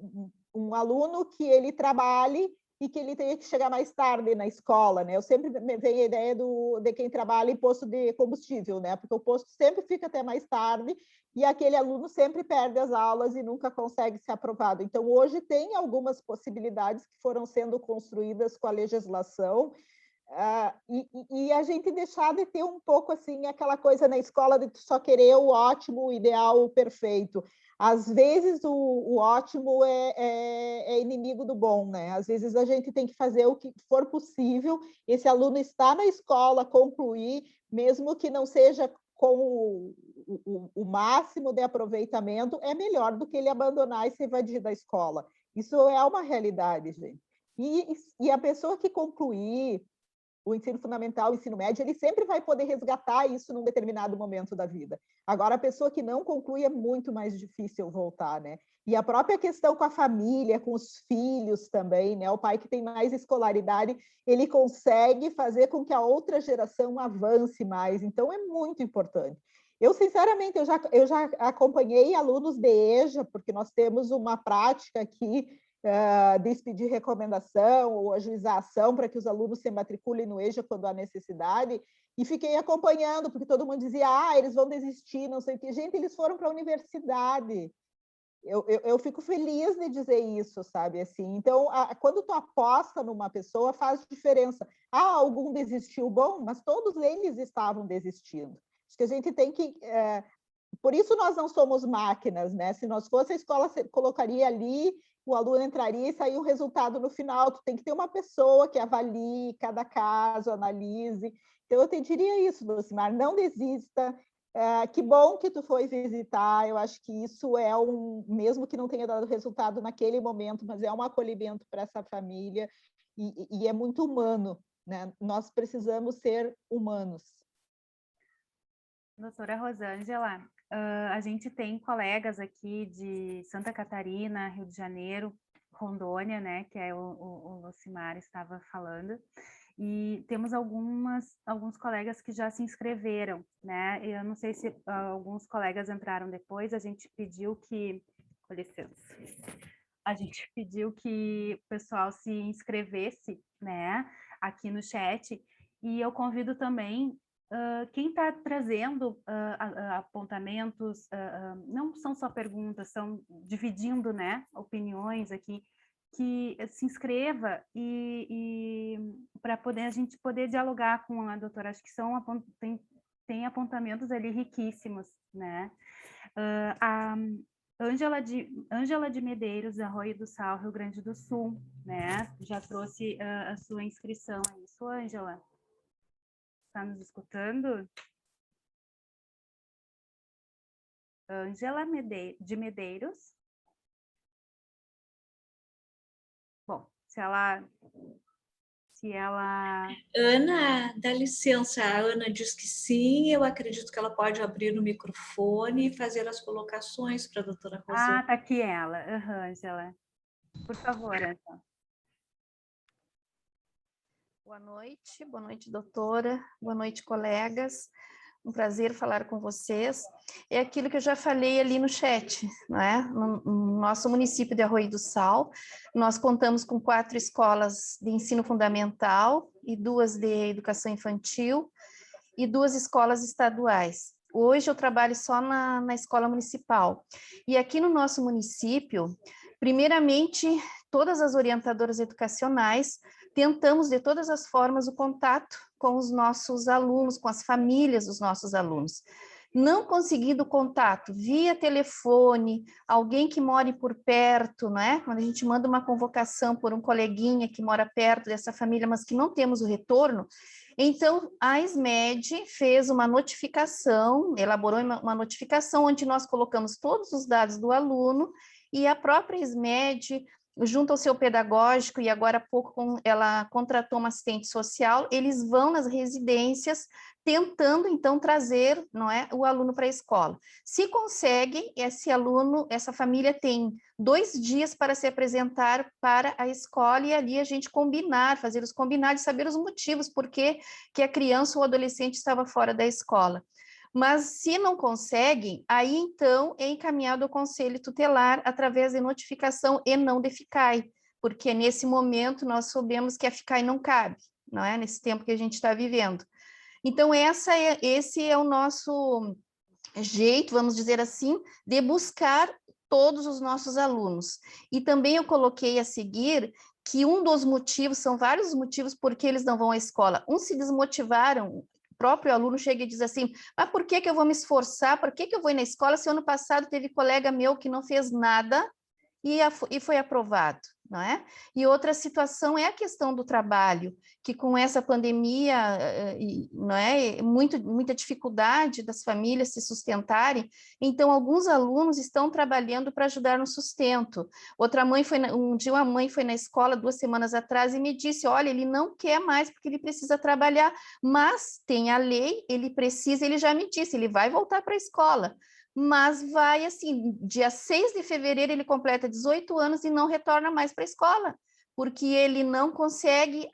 um aluno que ele trabalhe e que ele tenha que chegar mais tarde na escola, né? Eu sempre me venho a ideia de quem trabalha em posto de combustível, né? Porque o posto sempre fica até mais tarde e aquele aluno sempre perde as aulas e nunca consegue ser aprovado. Então, hoje tem algumas possibilidades que foram sendo construídas com a legislação, e a gente deixar de ter um pouco assim aquela coisa na escola de só querer o ótimo, o ideal, o perfeito. Às vezes o ótimo é inimigo do bom, né? Às vezes a gente tem que fazer o que for possível. Esse aluno está na escola, concluir, mesmo que não seja com o máximo de aproveitamento, é melhor do que ele abandonar e se evadir da escola. Isso é uma realidade, gente. E a pessoa que concluir o ensino fundamental, o ensino médio, ele sempre vai poder resgatar isso num determinado momento da vida. Agora, a pessoa que não conclui é muito mais difícil voltar, né? E a própria questão com a família, com os filhos também, né? O pai que tem mais escolaridade, ele consegue fazer com que a outra geração avance mais. Então, é muito importante. Eu, sinceramente, eu já acompanhei alunos de EJA, porque nós temos uma prática aqui de expedir recomendação ou ajuizar ação para que os alunos se matriculem no EJA quando há necessidade, e fiquei acompanhando, porque todo mundo dizia, eles vão desistir, não sei o quê. Gente, eles foram para a universidade. Eu fico feliz de dizer isso, sabe? Assim, então, quando tu aposta numa pessoa, faz diferença. Algum desistiu, bom, mas todos eles estavam desistindo. Acho que a gente tem que... por isso nós não somos máquinas, né? Se nós fosse, a escola colocaria ali, o aluno entraria e saía o resultado no final. Tu tem que ter uma pessoa que avalie cada caso, analise. Então, eu te diria isso, Lucimar, não desista. Que bom que tu foi visitar. Eu acho que isso é mesmo que não tenha dado resultado naquele momento, mas é um acolhimento para essa família e é muito humano, né? Nós precisamos ser humanos. Doutora Rosângela, a gente tem colegas aqui de Santa Catarina, Rio de Janeiro, Rondônia, né, que é o Lucimar estava falando, e temos alguns colegas que já se inscreveram, né, eu não sei se alguns colegas entraram depois, a gente pediu que, com licença, a gente pediu que o pessoal se inscrevesse, né, aqui no chat, e eu convido também quem está trazendo apontamentos, não são só perguntas, são dividindo, né, opiniões aqui, que se inscreva e para a gente poder dialogar com a doutora. Acho que tem apontamentos ali riquíssimos, né? A Ângela de Medeiros, Arroio do Sal, Rio Grande do Sul, né? Já trouxe a sua inscrição. É isso, Ângela? Está nos escutando? Ângela de Medeiros. Bom, se ela... Ana, dá licença, a Ana diz que sim, eu acredito que ela pode abrir o microfone e fazer as colocações para a doutora Rosângela. Está aqui ela, Ângela. Por favor, Ângela. Boa noite, doutora, boa noite, colegas. Um prazer falar com vocês. É aquilo que eu já falei ali no chat, né? No nosso município de Arroio do Sal, nós contamos com 4 escolas de ensino fundamental e 2 de educação infantil e 2 escolas estaduais. Hoje eu trabalho só na escola municipal. E aqui no nosso município, primeiramente, todas as orientadoras educacionais tentamos de todas as formas o contato com os nossos alunos, com as famílias dos nossos alunos. Não conseguindo contato via telefone, alguém que more por perto, né? Quando a gente manda uma convocação por um coleguinha que mora perto dessa família, mas que não temos o retorno, então a SMED fez uma notificação, elaborou uma notificação onde nós colocamos todos os dados do aluno e a própria SMED, junto ao seu pedagógico, e agora há pouco ela contratou uma assistente social, eles vão nas residências tentando, então, trazer, não é, o aluno para a escola. Se conseguem, esse aluno, essa família tem 2 dias para se apresentar para a escola e ali a gente combinar, fazer os combinados, saber os motivos por que a criança ou adolescente estava fora da escola. Mas se não conseguem, aí então é encaminhado ao Conselho Tutelar através de notificação e não de FICAI, porque nesse momento nós soubemos que é ficar e não cabe, não é? Nesse tempo que a gente está vivendo. Então, esse é o nosso jeito, vamos dizer assim, de buscar todos os nossos alunos. E também eu coloquei a seguir que um dos motivos, são vários motivos porque eles não vão à escola. Uns se desmotivaram, o próprio aluno chega e diz assim, mas por que eu vou me esforçar, por que eu vou ir na escola se ano passado teve colega meu que não fez nada e foi aprovado, não é? E outra situação é a questão do trabalho, que com essa pandemia, não é, muita dificuldade das famílias se sustentarem, então alguns alunos estão trabalhando para ajudar no sustento. Um dia uma mãe foi na escola 2 semanas atrás e me disse, olha, ele não quer mais porque ele precisa trabalhar, mas tem a lei, ele já me disse, ele vai voltar para a escola, mas vai assim, dia 6 de fevereiro ele completa 18 anos e não retorna mais para a escola, porque ele não consegue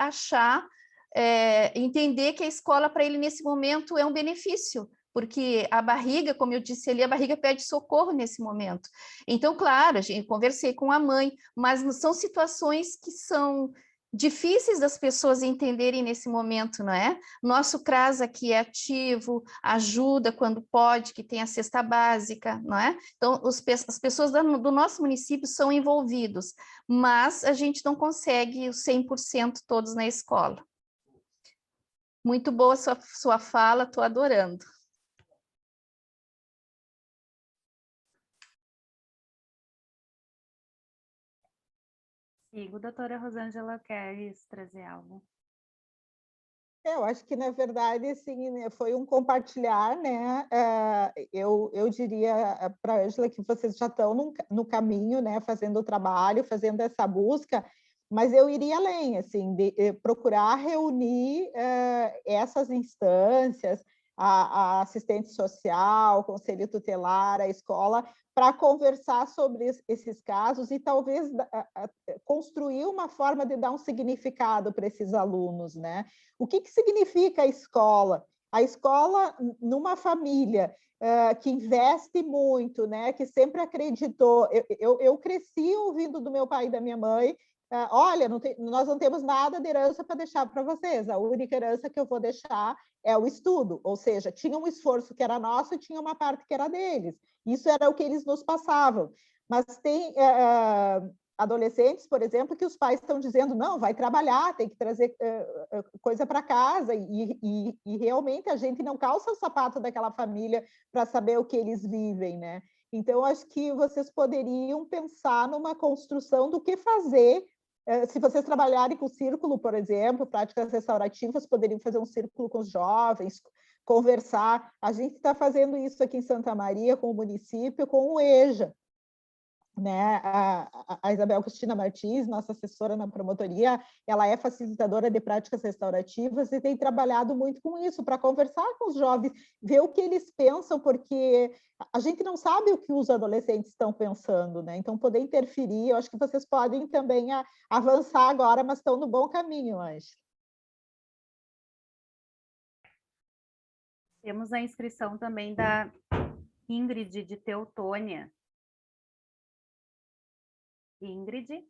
entender que a escola para ele nesse momento é um benefício, porque a barriga, como eu disse ali, a barriga pede socorro nesse momento. Então, claro, conversei com a mãe, mas são situações que são difíceis das pessoas entenderem nesse momento, não é? Nosso CRAS aqui é ativo, ajuda quando pode, que tem a cesta básica, não é? Então, as pessoas do nosso município são envolvidos, mas a gente não consegue os 100% todos na escola. Muito boa sua fala, estou adorando. Sigo, doutora Rosângela, queres trazer algo? Eu acho que, na verdade, assim, né, foi um compartilhar, né? Eu diria para a Ângela que vocês já estão no caminho, né? Fazendo o trabalho, fazendo essa busca, mas eu iria além, assim, de procurar reunir essas instâncias, a assistente social, o conselho tutelar, a escola, para conversar sobre esses casos e talvez construir uma forma de dar um significado para esses alunos, né? O que significa a escola? A escola, numa família que investe muito, né? Que sempre acreditou. Eu cresci ouvindo do meu pai e da minha mãe, olha, nós não temos nada de herança para deixar para vocês, a única herança que eu vou deixar é o estudo, ou seja, tinha um esforço que era nosso e tinha uma parte que era deles. Isso era o que eles nos passavam. Mas tem adolescentes, por exemplo, que os pais estão dizendo, não, vai trabalhar, tem que trazer coisa para casa, e realmente a gente não calça o sapato daquela família para saber o que eles vivem, né? Então, acho que vocês poderiam pensar numa construção do que fazer. Se vocês trabalharem com círculo, por exemplo, práticas restaurativas, poderiam fazer um círculo com os jovens, conversar. A gente está fazendo isso aqui em Santa Maria, com o município, com o EJA, né? A Isabel Cristina Martins, nossa assessora na promotoria, ela é facilitadora de práticas restaurativas e tem trabalhado muito com isso, para conversar com os jovens, ver o que eles pensam, porque a gente não sabe o que os adolescentes estão pensando, né? Então, poder interferir, eu acho que vocês podem também avançar agora, mas estão no bom caminho, Ângela. Temos a inscrição também da Ingrid de Teutônia. Ingrid?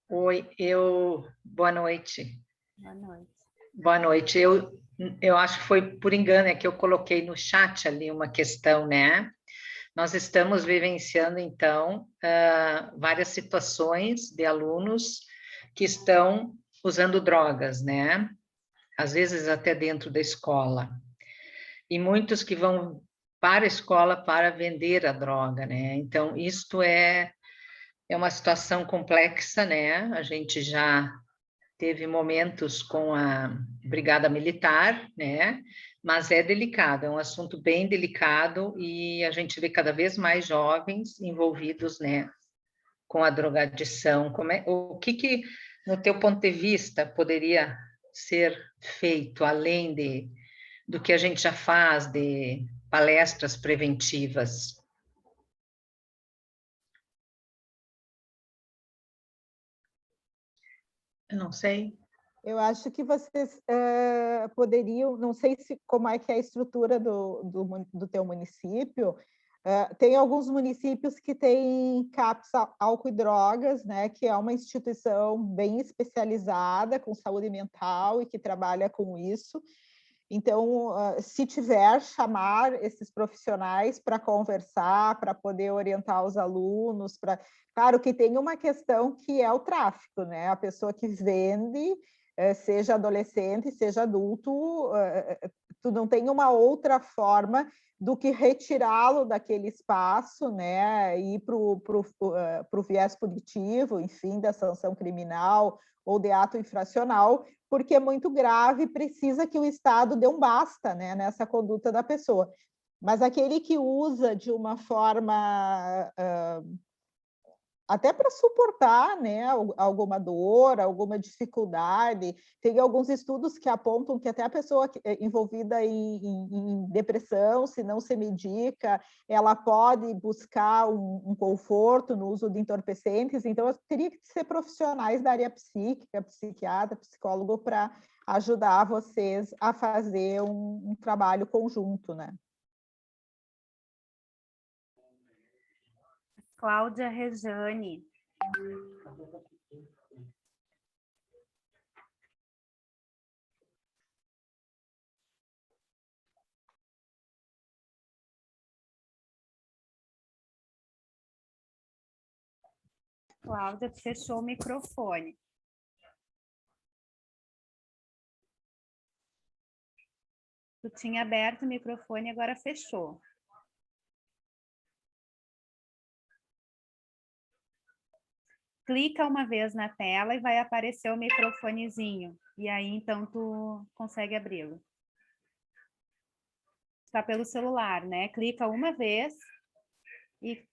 Oi, boa noite. Boa noite. Boa noite. Eu acho que foi por engano, é que eu coloquei no chat ali uma questão, né? Nós estamos vivenciando, então, várias situações de alunos que estão usando drogas, né? Às vezes até dentro da escola. E muitos que vão para a escola para vender a droga, né? Então, isto é uma situação complexa, né? A gente já teve momentos com a Brigada Militar, né? Mas é delicado, é um assunto bem delicado e a gente vê cada vez mais jovens envolvidos, né, com a drogadição. O que, no teu ponto de vista, poderia ser feito além do que a gente já faz de palestras preventivas? Eu não sei. Eu acho que vocês poderiam, não sei como é que é a estrutura do teu município, tem alguns municípios que têm CAPS Álcool e Drogas, né, que é uma instituição bem especializada com saúde mental e que trabalha com isso. Então, se tiver, chamar esses profissionais para conversar, para poder orientar os alunos. Claro que tem uma questão que é o tráfico, né? A pessoa que vende, seja adolescente, seja adulto, tu não tem uma outra forma do que retirá-lo daquele espaço, né? Ir para o viés punitivo, enfim, da sanção criminal ou de ato infracional, porque é muito grave e precisa que o Estado dê um basta, né, nessa conduta da pessoa. Mas aquele que usa de uma forma até para suportar, né, alguma dor, alguma dificuldade. Tem alguns estudos que apontam que até a pessoa envolvida em depressão, se não se medica, ela pode buscar um conforto no uso de entorpecentes. Então, teria que ser profissionais da área psíquica, psiquiatra, psicólogo, para ajudar vocês a fazer um trabalho conjunto, né? Cláudia Rejane. Cláudia, fechou o microfone. Tu tinha aberto o microfone e agora fechou. Clica uma vez na tela e vai aparecer o microfonezinho. E aí, então, tu consegue abri-lo. Está pelo celular, né? Clica uma vez e...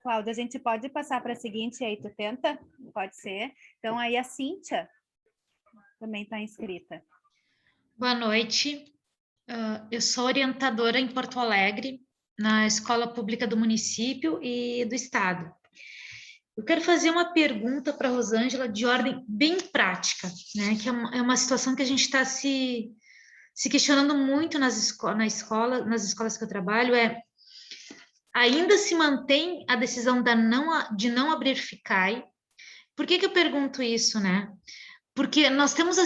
Cláudia, a gente pode passar para a seguinte, aí tu tenta? Pode ser. Então, aí a Cíntia também está inscrita. Boa noite. Eu sou orientadora em Porto Alegre, na escola pública do município e do estado. Eu quero fazer uma pergunta para a Rosângela de ordem bem prática, né? Que é uma situação que a gente está se questionando muito nas escolas que eu trabalho, ainda se mantém a decisão de não abrir FICAI. Por que eu pergunto isso, né? Porque nós temos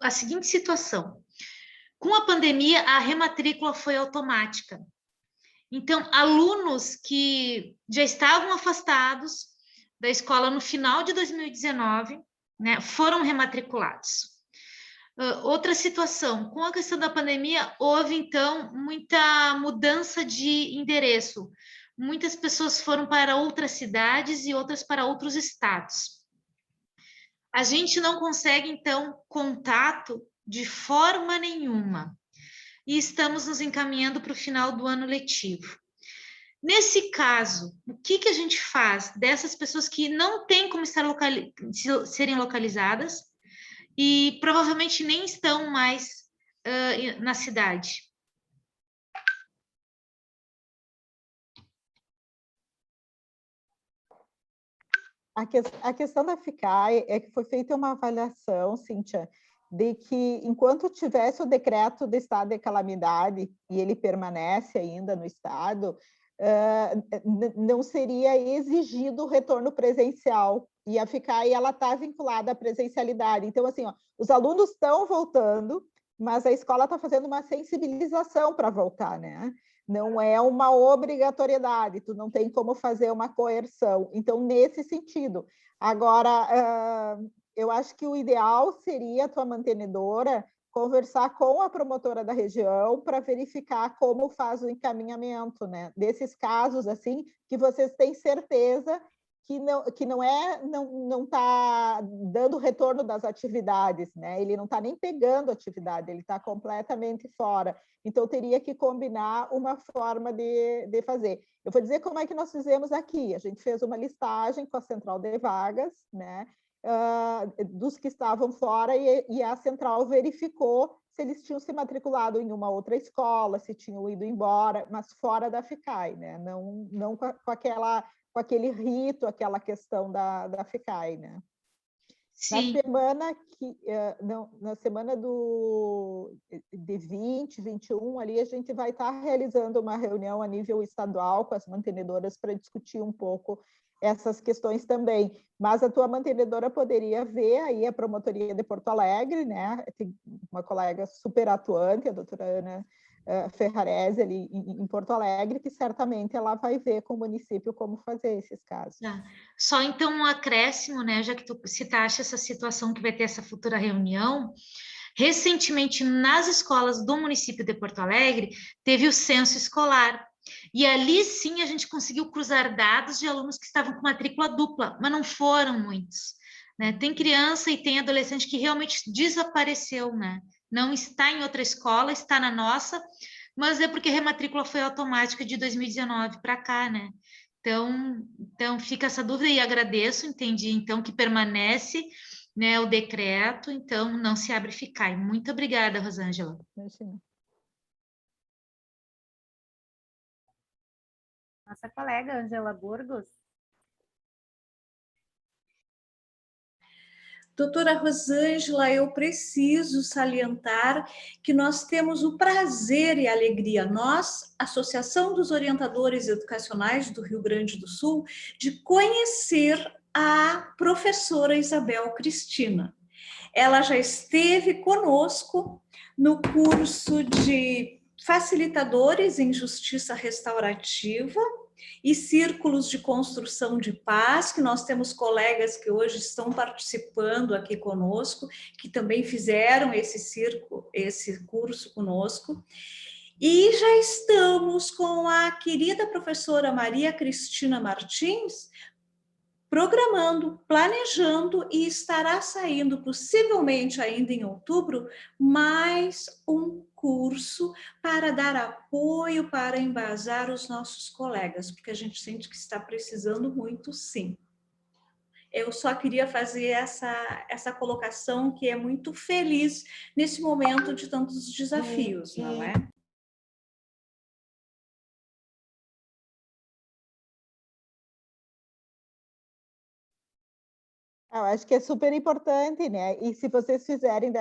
a seguinte situação. Com a pandemia, a rematrícula foi automática. Então, alunos que já estavam afastados da escola no final de 2019, né, foram rematriculados. Outra situação, com a questão da pandemia, houve, então, muita mudança de endereço. Muitas pessoas foram para outras cidades e outras para outros estados. A gente não consegue, então, contato de forma nenhuma. E estamos nos encaminhando para o final do ano letivo. Nesse caso, o que a gente faz dessas pessoas que não têm como serem localizadas e provavelmente nem estão mais na cidade? A questão da FICAI é que foi feita uma avaliação, Cíntia, de que enquanto tivesse o decreto de estado de calamidade, e ele permanece ainda no estado, não seria exigido o retorno presencial, e a FICAI está vinculada à presencialidade. Então, assim, os alunos estão voltando, mas a escola está fazendo uma sensibilização para voltar, né? Não é uma obrigatoriedade, tu não tem como fazer uma coerção. Então, nesse sentido. Agora, eu acho que o ideal seria a tua mantenedora conversar com a promotora da região para verificar como faz o encaminhamento, né? Desses casos, assim, que vocês têm certeza que não está dando retorno das atividades, né? Ele não está nem pegando atividade, ele está completamente fora. Então, teria que combinar uma forma de fazer. Eu vou dizer como é que nós fizemos aqui. A gente fez uma listagem com a central de vagas, né? dos que estavam fora, e a central verificou se eles tinham se matriculado em uma outra escola, se tinham ido embora, mas fora da FICAI, né? Não com aquele rito, aquela questão da FICAI, né? Sim. Na semana de 20, 21, ali a gente vai estar realizando uma reunião a nível estadual com as mantenedoras para discutir um pouco essas questões também. Mas a tua mantenedora poderia ver aí a promotoria de Porto Alegre, né? Tem uma colega super atuante, a doutora Ana Ferrarese, ali em Porto Alegre, que certamente ela vai ver com o município como fazer esses casos. Só então um acréscimo, né, já que tu citaste essa situação que vai ter essa futura reunião, recentemente nas escolas do município de Porto Alegre, teve o censo escolar, e ali sim a gente conseguiu cruzar dados de alunos que estavam com matrícula dupla, mas não foram muitos, né? Tem criança e tem adolescente que realmente desapareceu, né? Não está em outra escola, está na nossa, mas é porque a rematrícula foi automática de 2019 para cá, né? Então fica essa dúvida e agradeço, entendi, então, que permanece, né, o decreto, então não se abre FICAI. Muito obrigada, Rosângela. Imagina. Nossa colega Angela Burgos. Doutora Rosângela, eu preciso salientar que nós temos o prazer e a alegria, nós, Associação dos Orientadores Educacionais do Rio Grande do Sul, de conhecer a professora Isabel Cristina. Ela já esteve conosco no curso de facilitadores em justiça restaurativa e círculos de construção de paz, que nós temos colegas que hoje estão participando aqui conosco, que também fizeram esse curso conosco. E já estamos com a querida professora Maria Cristina Martins, programando, planejando, e estará saindo, possivelmente ainda em outubro, mais um curso para dar apoio, para embasar os nossos colegas, porque a gente sente que está precisando muito, sim. Eu só queria fazer essa colocação, que é muito feliz nesse momento de tantos desafios, não é? Eu acho que é super importante, né? E se vocês fizerem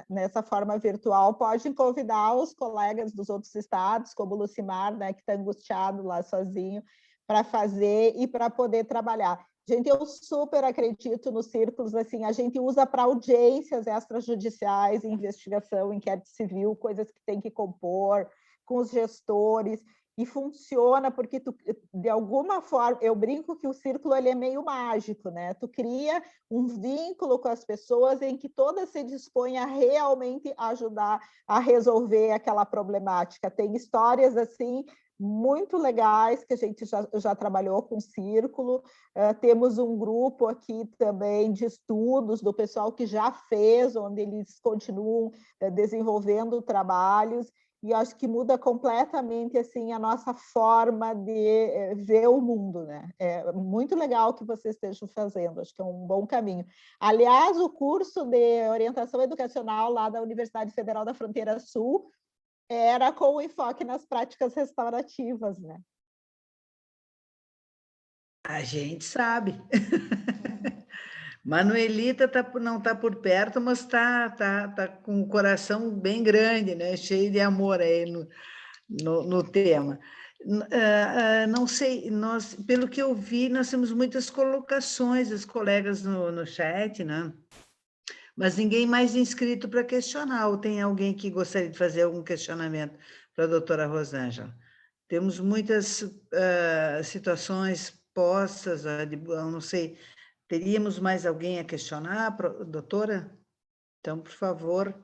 nessa forma virtual, podem convidar os colegas dos outros estados, como o Lucimar, né, que está angustiado lá sozinho, para fazer e para poder trabalhar. Gente, eu super acredito nos círculos, assim, a gente usa para audiências extrajudiciais, investigação, inquérito civil, coisas que tem que compor com os gestores, e funciona porque tu, de alguma forma, eu brinco que o círculo ele é meio mágico, né? Tu cria um vínculo com as pessoas em que todas se dispõem a realmente ajudar a resolver aquela problemática. Tem histórias assim muito legais que a gente já trabalhou com círculo. Temos um grupo aqui também de estudos do pessoal que já fez, onde eles continuam desenvolvendo trabalhos. E acho que muda completamente assim a nossa forma de ver o mundo, né? É muito legal que vocês estejam fazendo, acho que é um bom caminho. Aliás, o curso de orientação educacional lá da Universidade Federal da Fronteira Sul era com enfoque nas práticas restaurativas, né? A gente sabe. Manuelita não está por perto, mas tá com o coração bem grande, né? Cheio de amor aí no tema. Não sei, pelo que eu vi, nós temos muitas colocações dos colegas no chat, né? Mas ninguém mais inscrito para questionar, ou tem alguém que gostaria de fazer algum questionamento para a doutora Rosângela? Temos muitas situações postas, eu não sei... Teríamos mais alguém a questionar, doutora? Então, por favor,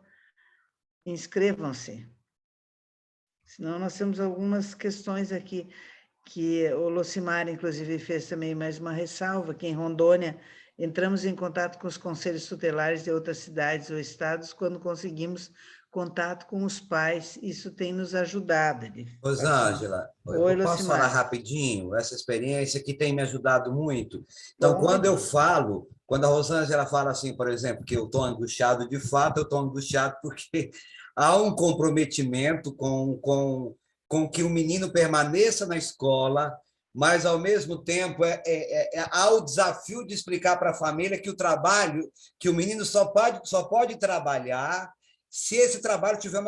inscrevam-se. Senão, nós temos algumas questões aqui, que o Lucimar, inclusive, fez também mais uma ressalva, que em Rondônia, entramos em contato com os conselhos tutelares de outras cidades ou estados quando conseguimos contato com os pais, isso tem nos ajudado. Rosângela, eu posso falar rapidinho? Essa experiência que tem me ajudado muito. Então, quando eu falo Quando a Rosângela fala assim, por exemplo, que eu estou angustiado, de fato, eu estou angustiado porque há um comprometimento com que o menino permaneça na escola, mas, ao mesmo tempo, há o desafio de explicar para a família que o trabalho, que o menino só pode trabalhar se esse trabalho tiver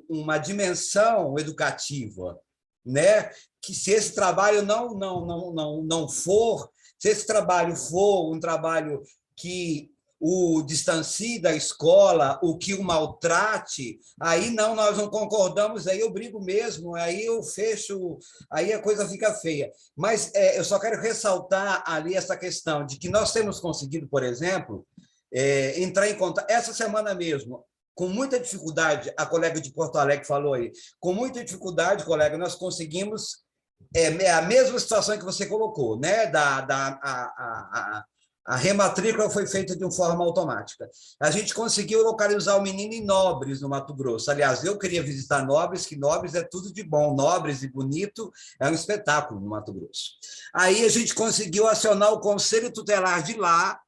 uma dimensão educativa, né? Que se esse trabalho não for, se esse trabalho for um trabalho que o distancie da escola, o que o maltrate, aí não, nós não concordamos, aí eu brigo mesmo, aí eu fecho, aí a coisa fica feia. Mas eu só quero ressaltar ali essa questão de que nós temos conseguido, por exemplo, entrar em contato, essa semana mesmo, com muita dificuldade, a colega de Porto Alegre falou aí, com muita dificuldade, colega, nós conseguimos a mesma situação que você colocou, né? A rematrícula foi feita de uma forma automática. A gente conseguiu localizar o menino em Nobres, no Mato Grosso. Aliás, eu queria visitar Nobres, que Nobres é tudo de bom. Nobres e bonito é um espetáculo no Mato Grosso. Aí a gente conseguiu acionar o Conselho Tutelar de lá,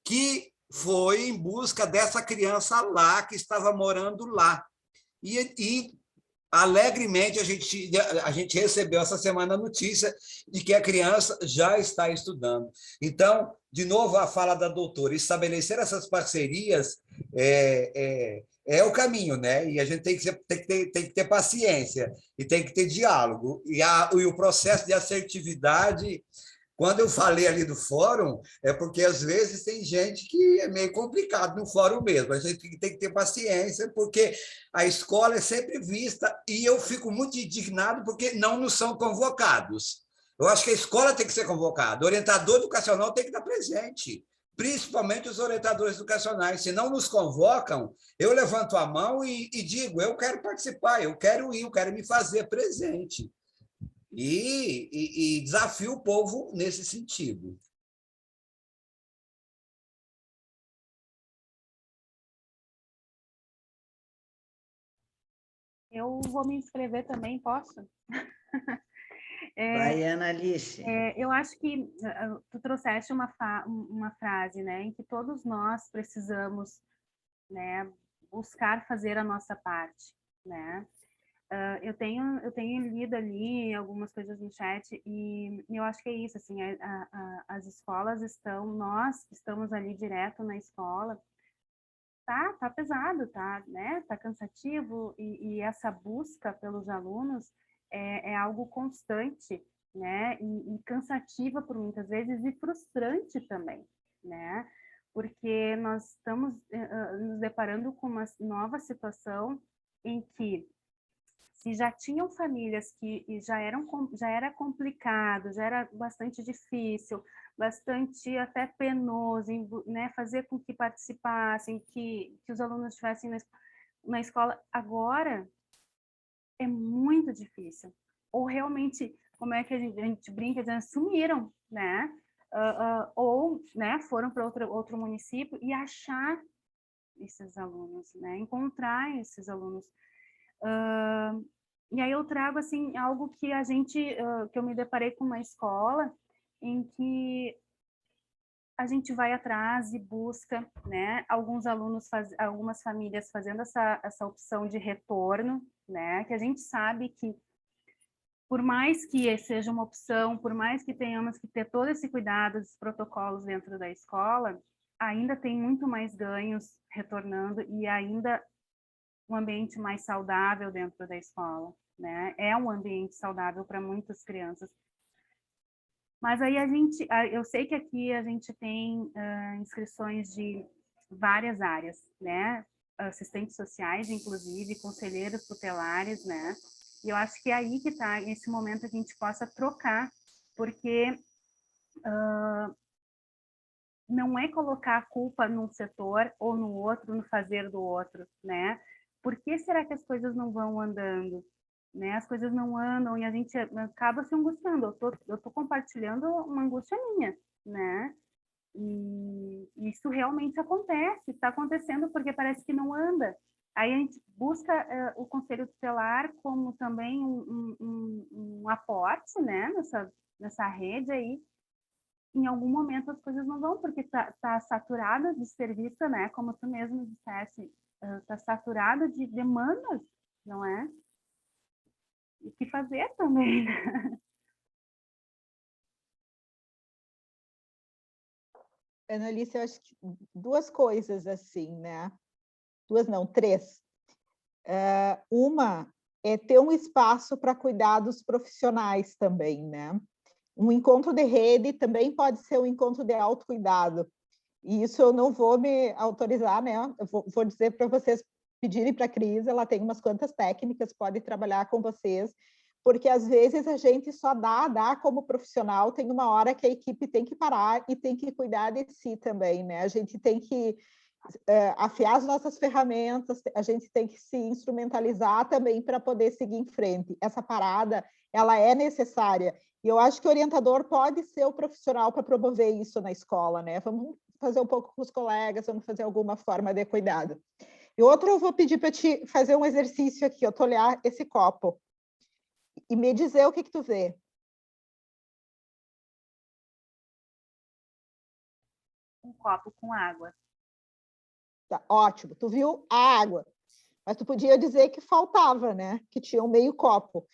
que foi em busca dessa criança lá, que estava morando lá. E alegremente, a gente recebeu essa semana a notícia de que a criança já está estudando. Então, de novo, a fala da doutora, estabelecer essas parcerias é o caminho, né? E a gente tem que ter paciência, e tem que ter diálogo. E o processo de assertividade, quando eu falei ali do fórum, é porque às vezes tem gente que é meio complicado no fórum mesmo. A gente tem que ter paciência, porque a escola é sempre vista, e eu fico muito indignado porque não nos são convocados. Eu acho que a escola tem que ser convocada, o orientador educacional tem que estar presente, principalmente os orientadores educacionais. Se não nos convocam, eu levanto a mão e digo, eu quero participar, eu quero ir, eu quero me fazer presente. E desafio o povo nesse sentido. Eu vou me inscrever também, posso? Vai, Ana Alice. Eu acho que tu trouxeste uma frase, né, em que todos nós precisamos, né, buscar fazer a nossa parte, né? Eu tenho lido ali algumas coisas no chat e eu acho que é isso, assim, as escolas nós estamos ali direto na escola, tá pesado, né, tá cansativo, e essa busca pelos alunos é algo constante, né, e cansativa por muitas vezes, e frustrante também, né, porque nós estamos nos deparando com uma nova situação em que, se já tinham famílias que já era complicado, já era bastante difícil, bastante até penoso, né, fazer com que participassem, que os alunos estivessem na escola, agora é muito difícil. Ou realmente, como é que a gente brinca, dizendo, sumiram, né? Ou, né, foram para outro município, e achar esses alunos, né? Encontrar esses alunos. E aí eu trago, assim, algo que que eu me deparei com uma escola em que a gente vai atrás e busca, né, algumas famílias fazendo essa opção de retorno, né, que a gente sabe que, por mais que seja uma opção, por mais que tenhamos que ter todo esse cuidado, os protocolos dentro da escola, ainda tem muito mais ganhos retornando, e ainda um ambiente mais saudável dentro da escola, né? É um ambiente saudável para muitas crianças. Mas aí eu sei que aqui a gente tem inscrições de várias áreas, né? Assistentes sociais, inclusive, conselheiros tutelares, né? E eu acho que é aí que está esse momento que a gente possa trocar, porque não é colocar a culpa num setor ou no outro, no fazer do outro, né? Por que será que as coisas não vão andando? Né? As coisas não andam e a gente acaba se angustiando. Eu tô compartilhando uma angústia minha, né? E isso realmente acontece, está acontecendo porque parece que não anda. Aí a gente busca o Conselho Tutelar como também um aporte, né? Nessa rede aí. em algum momento as coisas não vão, porque tá saturada de serviço, né? Como tu mesmo disseste, tá saturada de demandas, não é? E o que fazer também, né? Annalise, eu acho que duas coisas assim, né? Duas não, três. Uma é ter um espaço para cuidar dos profissionais também, né? Um encontro de rede também pode ser um encontro de autocuidado. E isso eu não vou me autorizar, né? Eu vou dizer para vocês pedirem para a Cris, ela tem umas quantas técnicas, pode trabalhar com vocês, porque às vezes a gente só dá como profissional, tem uma hora que a equipe tem que parar e tem que cuidar de si também, né? A gente tem que afiar as nossas ferramentas, a gente tem que se instrumentalizar também para poder seguir em frente. Essa parada, ela é necessária. E eu acho que o orientador pode ser o profissional para promover isso na escola, né? Vamos fazer um pouco com os colegas, vamos fazer alguma forma de cuidado. E outra, eu vou pedir para te fazer um exercício aqui, tu olhar esse copo e me dizer o que tu vê. Um copo com água. Tá, ótimo, tu viu a água, mas tu podia dizer que faltava, né? Que tinha um meio copo.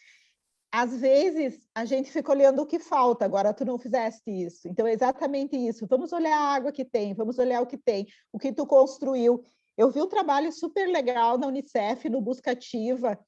Às vezes, a gente fica olhando o que falta, agora tu não fizeste isso. Então, é exatamente isso. Vamos olhar a água que tem, vamos olhar o que tem, o que tu construiu. Eu vi um trabalho super legal na Unicef, no Buscativa.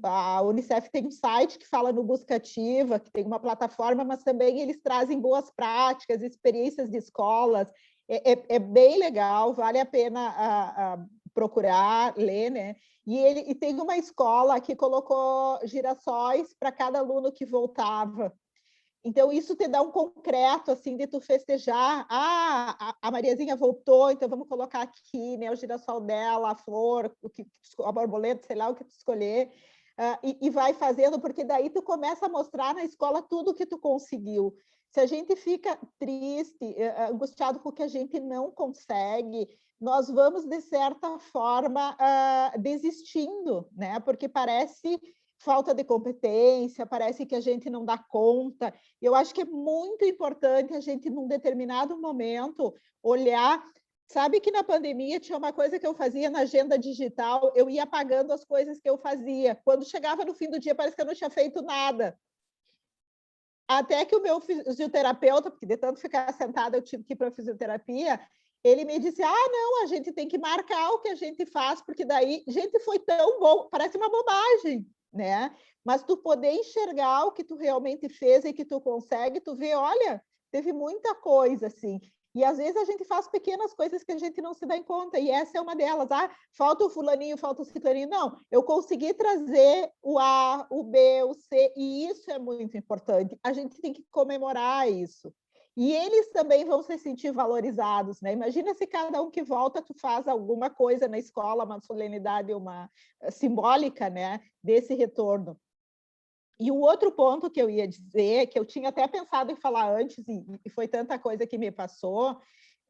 A Unicef tem um site que fala no Buscativa, que tem uma plataforma, mas também eles trazem boas práticas, experiências de escolas. É bem legal, vale a pena procurar, ler, né? E tem uma escola que colocou girassóis para cada aluno que voltava. Então, isso te dá um concreto, assim, de tu festejar. A Mariazinha voltou, então vamos colocar aqui, né, o girassol dela, a flor, a borboleta, sei lá o que tu escolher. E vai fazendo, porque daí tu começa a mostrar na escola tudo que tu conseguiu. Se a gente fica triste, angustiado com o que a gente não consegue, nós vamos, de certa forma, desistindo, né? Porque parece falta de competência, parece que a gente não dá conta. Eu acho que é muito importante a gente, num determinado momento, olhar. Sabe que na pandemia tinha uma coisa que eu fazia na agenda digital, eu ia apagando as coisas que eu fazia. Quando chegava no fim do dia, parece que eu não tinha feito nada. Até que o meu fisioterapeuta, porque de tanto ficar sentada eu tive que ir para a fisioterapia, ele me disse, não, a gente tem que marcar o que a gente faz, porque daí, gente, foi tão bom, parece uma bobagem, né? Mas tu poder enxergar o que tu realmente fez e que tu consegue, tu vê, olha, teve muita coisa, assim. E às vezes a gente faz pequenas coisas que a gente não se dá em conta, e essa é uma delas. Falta o fulaninho, falta o ciclaninho. Não, eu consegui trazer o A, o B, o C, e isso é muito importante. A gente tem que comemorar isso. E eles também vão se sentir valorizados, né? Imagina se cada um que volta, tu faz alguma coisa na escola, uma solenidade, uma simbólica, né, desse retorno. E o outro ponto que eu ia dizer, que eu tinha até pensado em falar antes, e foi tanta coisa que me passou,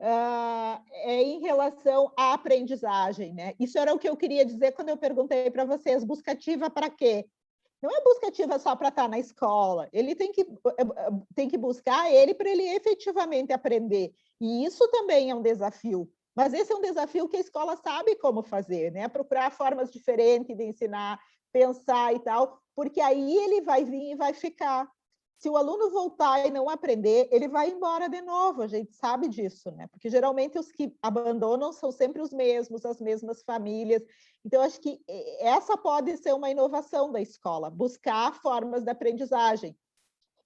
é em relação à aprendizagem, né? Isso era o que eu queria dizer quando eu perguntei para vocês, buscativa para quê? Não é buscativa só para estar na escola, ele tem que buscar ele para ele efetivamente aprender. E isso também é um desafio. Mas esse é um desafio que a escola sabe como fazer, né? Procurar formas diferentes de ensinar, pensar e tal, porque aí ele vai vir e vai ficar. Se o aluno voltar e não aprender, ele vai embora de novo, a gente sabe disso, né? Porque geralmente os que abandonam são sempre os mesmos, as mesmas famílias. Então, acho que essa pode ser uma inovação da escola, buscar formas de aprendizagem.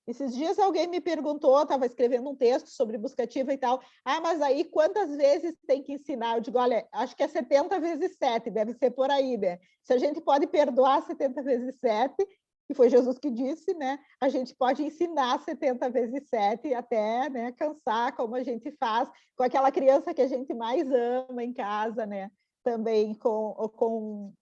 Esses dias alguém me perguntou, estava escrevendo um texto sobre buscativa e tal, mas aí quantas vezes tem que ensinar? Eu digo, olha, acho que é 70 vezes 7, deve ser por aí, né? Se a gente pode perdoar 70 vezes 7, que foi Jesus que disse, né? A gente pode ensinar 70 vezes 7 até, né, cansar, como a gente faz com aquela criança que a gente mais ama em casa, né? Também com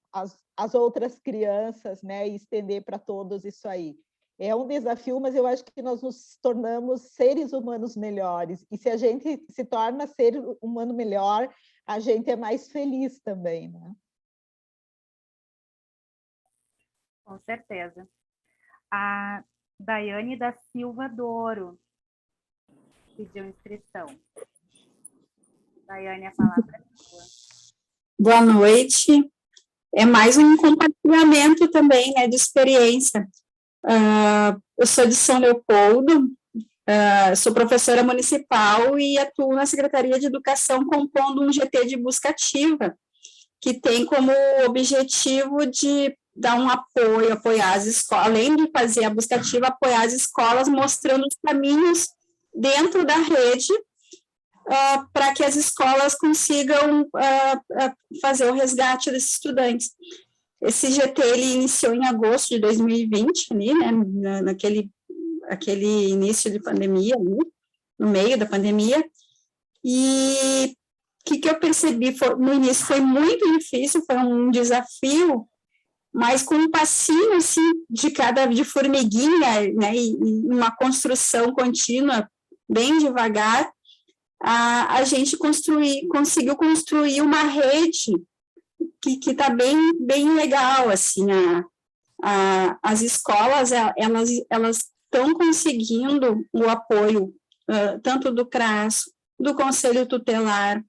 as outras crianças, né? E estender para todos isso aí. É um desafio, mas eu acho que nós nos tornamos seres humanos melhores. E se a gente se torna ser humano melhor, a gente é mais feliz também, né? Com certeza. A Daiane da Silva Douro. pediu inscrição. Daiane, a palavra é sua. Boa noite. É mais um compartilhamento também, né, de experiência. Eu sou de São Leopoldo, sou professora municipal e atuo na Secretaria de Educação compondo um GT de busca ativa, que tem como objetivo de dar um apoio, apoiar as escolas, além de fazer a busca ativa, apoiar as escolas, mostrando os caminhos dentro da rede, para que as escolas consigam fazer o resgate desses estudantes. Esse GT, ele iniciou em agosto de 2020, ali, né, aquele início de pandemia, ali, no meio da pandemia, e o que eu percebi no início foi muito difícil, foi um desafio, mas com um passinho, assim, de formiguinha, né, e uma construção contínua, bem devagar, a gente conseguiu construir uma rede que está bem legal, assim, as escolas, elas estão conseguindo o apoio, tanto do CRAS, do Conselho Tutelar.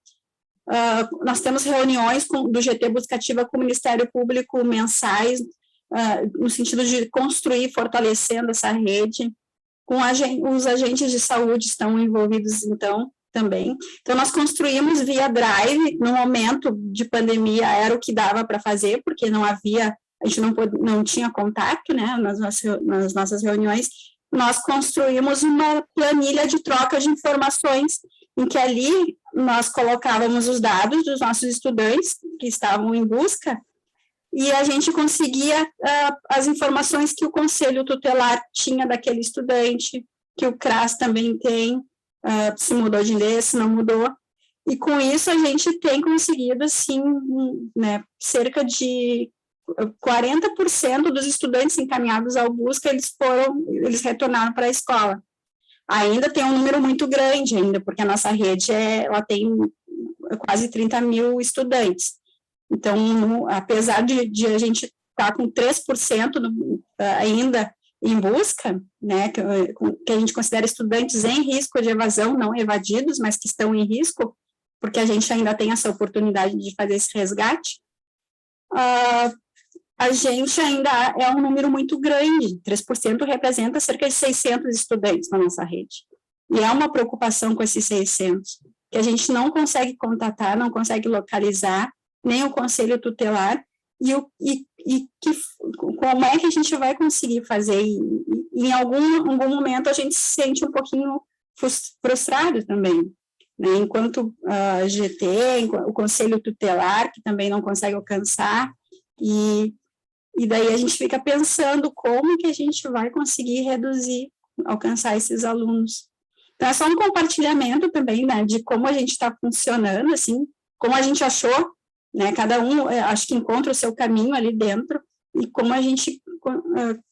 Nós temos reuniões do GT Busca Ativa com o Ministério Público mensais, no sentido de construir, fortalecendo essa rede, com os agentes de saúde estão envolvidos, então, também. Então, nós construímos via Drive, no momento de pandemia, era o que dava para fazer, porque não havia, a gente não tinha contato, né, nas nossas reuniões. Nós construímos uma planilha de troca de informações, em que ali nós colocávamos os dados dos nossos estudantes que estavam em busca, e a gente conseguia as informações que o Conselho Tutelar tinha daquele estudante, que o CRAS também tem, se mudou de endereço, se não mudou, e com isso a gente tem conseguido, assim, né, cerca de 40% dos estudantes encaminhados ao busca, eles retornaram para a escola. Ainda tem um número muito grande ainda, porque a nossa rede, ela tem quase 30 mil estudantes. Então, apesar de a gente estar com 3% ainda em busca, né, que a gente considera estudantes em risco de evasão, não evadidos, mas que estão em risco, porque a gente ainda tem essa oportunidade de fazer esse resgate, a gente ainda é um número muito grande, 3% representa cerca de 600 estudantes na nossa rede. E é uma preocupação com esses 600, que a gente não consegue contatar, não consegue localizar, nem o Conselho Tutelar, como é que a gente vai conseguir fazer? E em algum momento a gente se sente um pouquinho frustrado também, né? Enquanto a GT, o Conselho Tutelar, que também não consegue alcançar, e daí a gente fica pensando como que a gente vai conseguir alcançar esses alunos. Então, é só um compartilhamento também, né, de como a gente está funcionando, assim, como a gente achou, né, cada um, acho que encontra o seu caminho ali dentro, e como a gente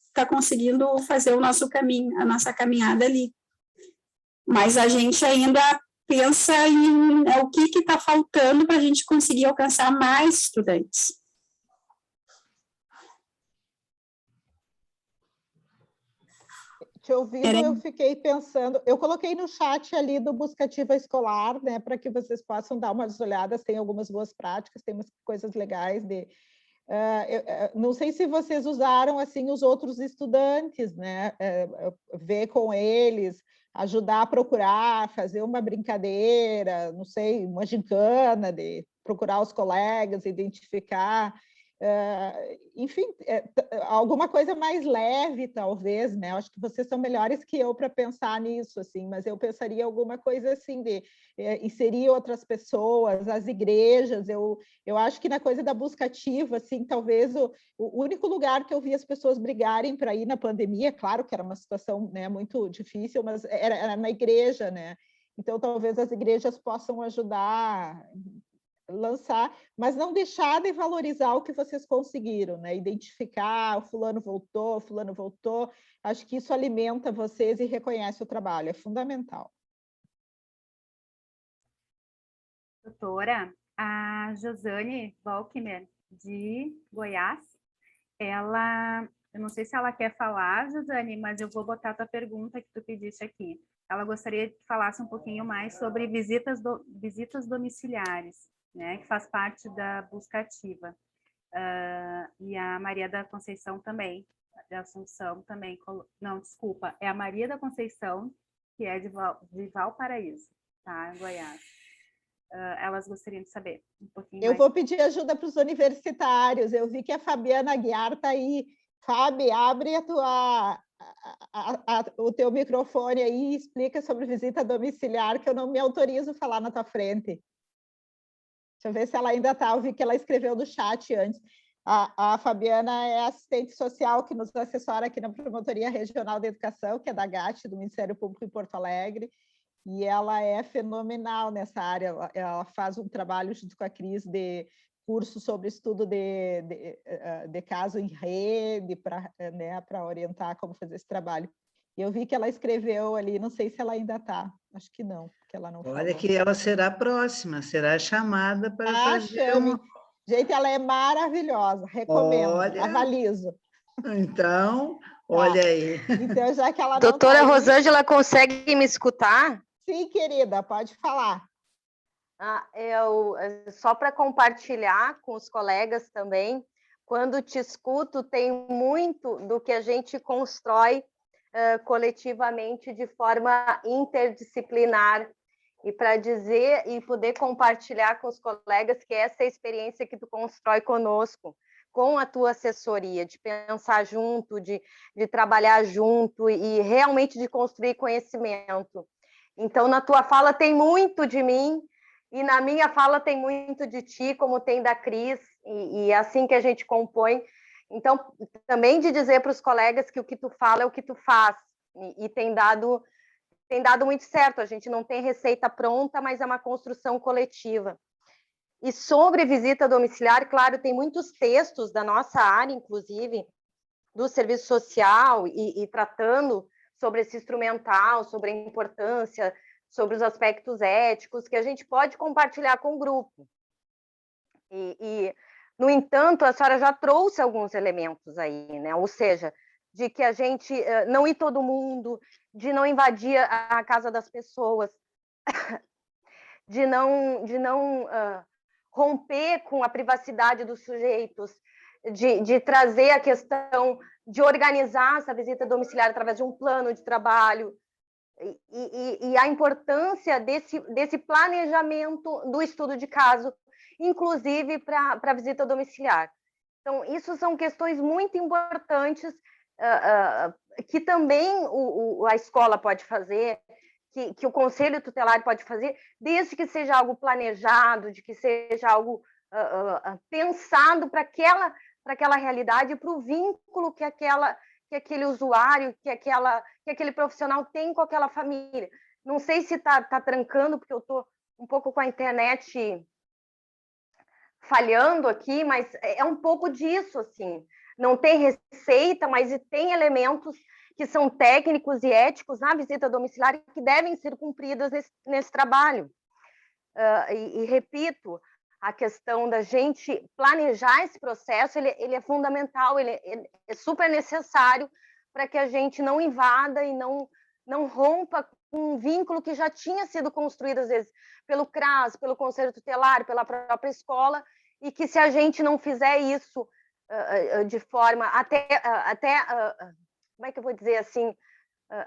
está conseguindo fazer o nosso caminho, a nossa caminhada ali. Mas a gente ainda pensa em o que está faltando para a gente conseguir alcançar mais estudantes. Te ouvindo, eu fiquei pensando, eu coloquei no chat ali do Busca Ativa Escolar, né, para que vocês possam dar umas olhadas, tem algumas boas práticas, tem umas coisas legais não sei se vocês usaram, assim, os outros estudantes, né, ver com eles, ajudar a procurar, fazer uma brincadeira, não sei, uma gincana de procurar os colegas, identificar, enfim, alguma coisa mais leve, talvez, né? Acho que vocês são melhores que eu para pensar nisso, assim, mas eu pensaria alguma coisa assim de inserir outras pessoas, as igrejas. Eu acho que na coisa da busca ativa, assim, talvez o único lugar que eu vi as pessoas brigarem para ir na pandemia, claro que era uma situação, né, muito difícil, mas era na igreja, né? Então, talvez as igrejas possam ajudar lançar, mas não deixar de valorizar o que vocês conseguiram, né? Identificar, o fulano voltou. Acho que isso alimenta vocês e reconhece o trabalho, é fundamental. Doutora, a Josane Volkmer, de Goiás, eu não sei se ela quer falar, Josane, mas eu vou botar a tua pergunta que tu pediste aqui. ela gostaria que falasse um pouquinho mais sobre visitas domiciliares, né, que faz parte da busca ativa. E a Maria da Conceição também, de Assunção também, não, desculpa, é a Maria da Conceição, que é de Valparaíso, tá, Goiás. Elas gostariam de saber um pouquinho mais. Eu vou pedir ajuda para os universitários, eu vi que a Fabiana Aguiar está aí. Fábio, abre o teu microfone aí e explica sobre visita domiciliar, que eu não me autorizo a falar na tua frente. Deixa eu ver se ela ainda está. Eu vi que ela escreveu no chat antes. A Fabiana é assistente social que nos assessora aqui na Promotoria Regional de Educação, que é da GAT, do Ministério Público em Porto Alegre, e ela é fenomenal nessa área. Ela faz um trabalho junto com a Cris de curso sobre estudo de caso em rede, para, né, para orientar como fazer esse trabalho. E eu vi que ela escreveu ali, não sei se ela ainda está, acho que não, porque ela não Olha falou. que ela será próxima, será chamada para fazer chame. Gente, ela é maravilhosa, recomendo, Olha, avalizo. Então, olha aí. Então, já que ela Doutora não tá aí... Rosângela, consegue me escutar? Sim, querida, pode falar. Só para compartilhar com os colegas também, quando te escuto, tem muito do que a gente constrói coletivamente de forma interdisciplinar, e para dizer e poder compartilhar com os colegas que essa é a experiência que tu constrói conosco, com a tua assessoria, de pensar junto, de trabalhar junto e realmente de construir conhecimento. Então, na tua fala tem muito de mim, e na minha fala tem muito de ti, como tem da Cris, e é assim que a gente compõe. Então, também de dizer para os colegas que o que tu fala é o que tu faz, e tem dado muito certo. A gente não tem receita pronta, mas é uma construção coletiva. E sobre visita domiciliar, claro, tem muitos textos da nossa área, inclusive, do serviço social, e tratando sobre esse instrumental, sobre a importância, sobre os aspectos éticos, que a gente pode compartilhar com o grupo. No entanto, a senhora já trouxe alguns elementos aí, né? Ou seja, de que a gente não ir todo mundo, de não invadir a casa das pessoas, de não romper com a privacidade dos sujeitos, de trazer a questão de organizar essa visita domiciliar através de um plano de trabalho, e a importância desse planejamento do estudo de caso, inclusive para a visita domiciliar. Então, isso são questões muito importantes que também a escola pode fazer, que o Conselho Tutelar pode fazer, desde que seja algo planejado, de que seja algo pensado para aquela realidade, para o vínculo que aquele usuário, que aquele profissional tem com aquela família. Não sei se está trancando, porque eu estou um pouco com a internet falhando aqui, mas é um pouco disso, assim. Não tem receita, mas tem elementos que são técnicos e éticos na visita domiciliar que devem ser cumpridas nesse trabalho. E repito, a questão da gente planejar esse processo, ele é fundamental, ele é super necessário para que a gente não invada e não rompa com um vínculo que já tinha sido construído, às vezes, pelo CRAS, pelo Conselho Tutelar, pela própria escola, e que se a gente não fizer isso de forma até como é que eu vou dizer assim,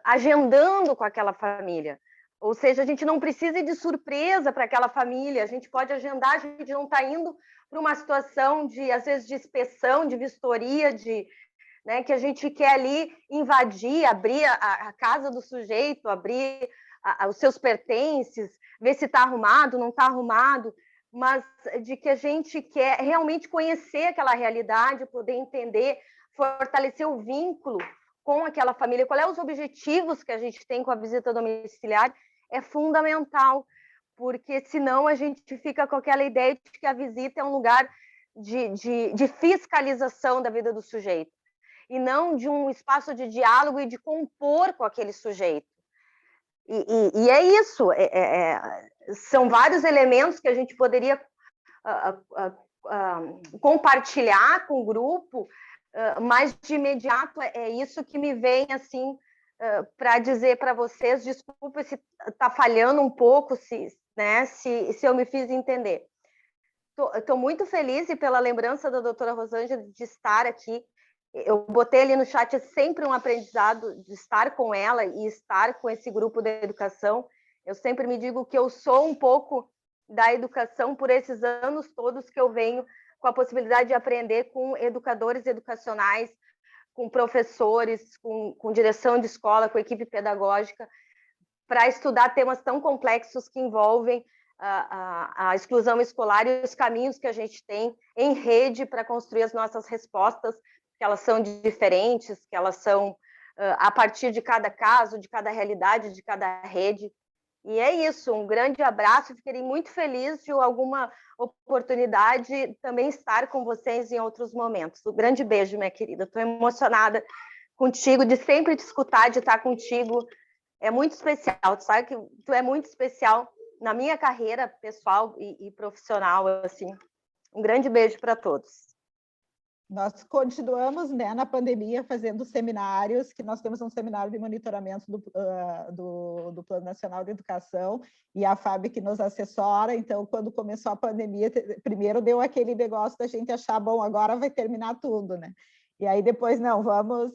agendando com aquela família. Ou seja, a gente não precisa ir de surpresa para aquela família, a gente pode agendar, a gente não está indo para uma situação às vezes, de inspeção, de vistoria, né, que a gente quer ali invadir, abrir a casa do sujeito, abrir os seus pertences, ver se está arrumado, não está arrumado, mas de que a gente quer realmente conhecer aquela realidade, poder entender, fortalecer o vínculo com aquela família, qual é os objetivos que a gente tem com a visita domiciliar, é fundamental, porque senão a gente fica com aquela ideia de que a visita é um lugar de fiscalização da vida do sujeito, e não de um espaço de diálogo e de compor com aquele sujeito. E é isso, são vários elementos que a gente poderia compartilhar com o grupo, mas de imediato é isso que me vem assim para dizer para vocês, desculpa se está falhando um pouco, se eu me fiz entender. Estou muito feliz e pela lembrança da doutora Rosângela de estar aqui. Eu botei ali no chat, é sempre um aprendizado de estar com ela e estar com esse grupo da educação. Eu sempre me digo que eu sou um pouco da educação por esses anos todos que eu venho com a possibilidade de aprender com educadores educacionais, com professores, com direção de escola, com equipe pedagógica, para estudar temas tão complexos que envolvem a exclusão escolar e os caminhos que a gente tem em rede para construir as nossas respostas, que elas são diferentes, que elas são a partir de cada caso, de cada realidade, de cada rede. E é isso, um grande abraço, fiquei muito feliz de alguma oportunidade também estar com vocês em outros momentos. Um grande beijo, minha querida, estou emocionada contigo, de sempre te escutar, de estar contigo, é muito especial, tu sabe que tu é muito especial na minha carreira pessoal e profissional, assim. Um grande beijo para todos. Nós continuamos, né, na pandemia fazendo seminários, que nós temos um seminário de monitoramento do Plano Nacional de Educação e a FAB que nos assessora. Então, quando começou a pandemia, primeiro deu aquele negócio da gente achar, bom, agora vai terminar tudo, né? E aí depois, não, vamos...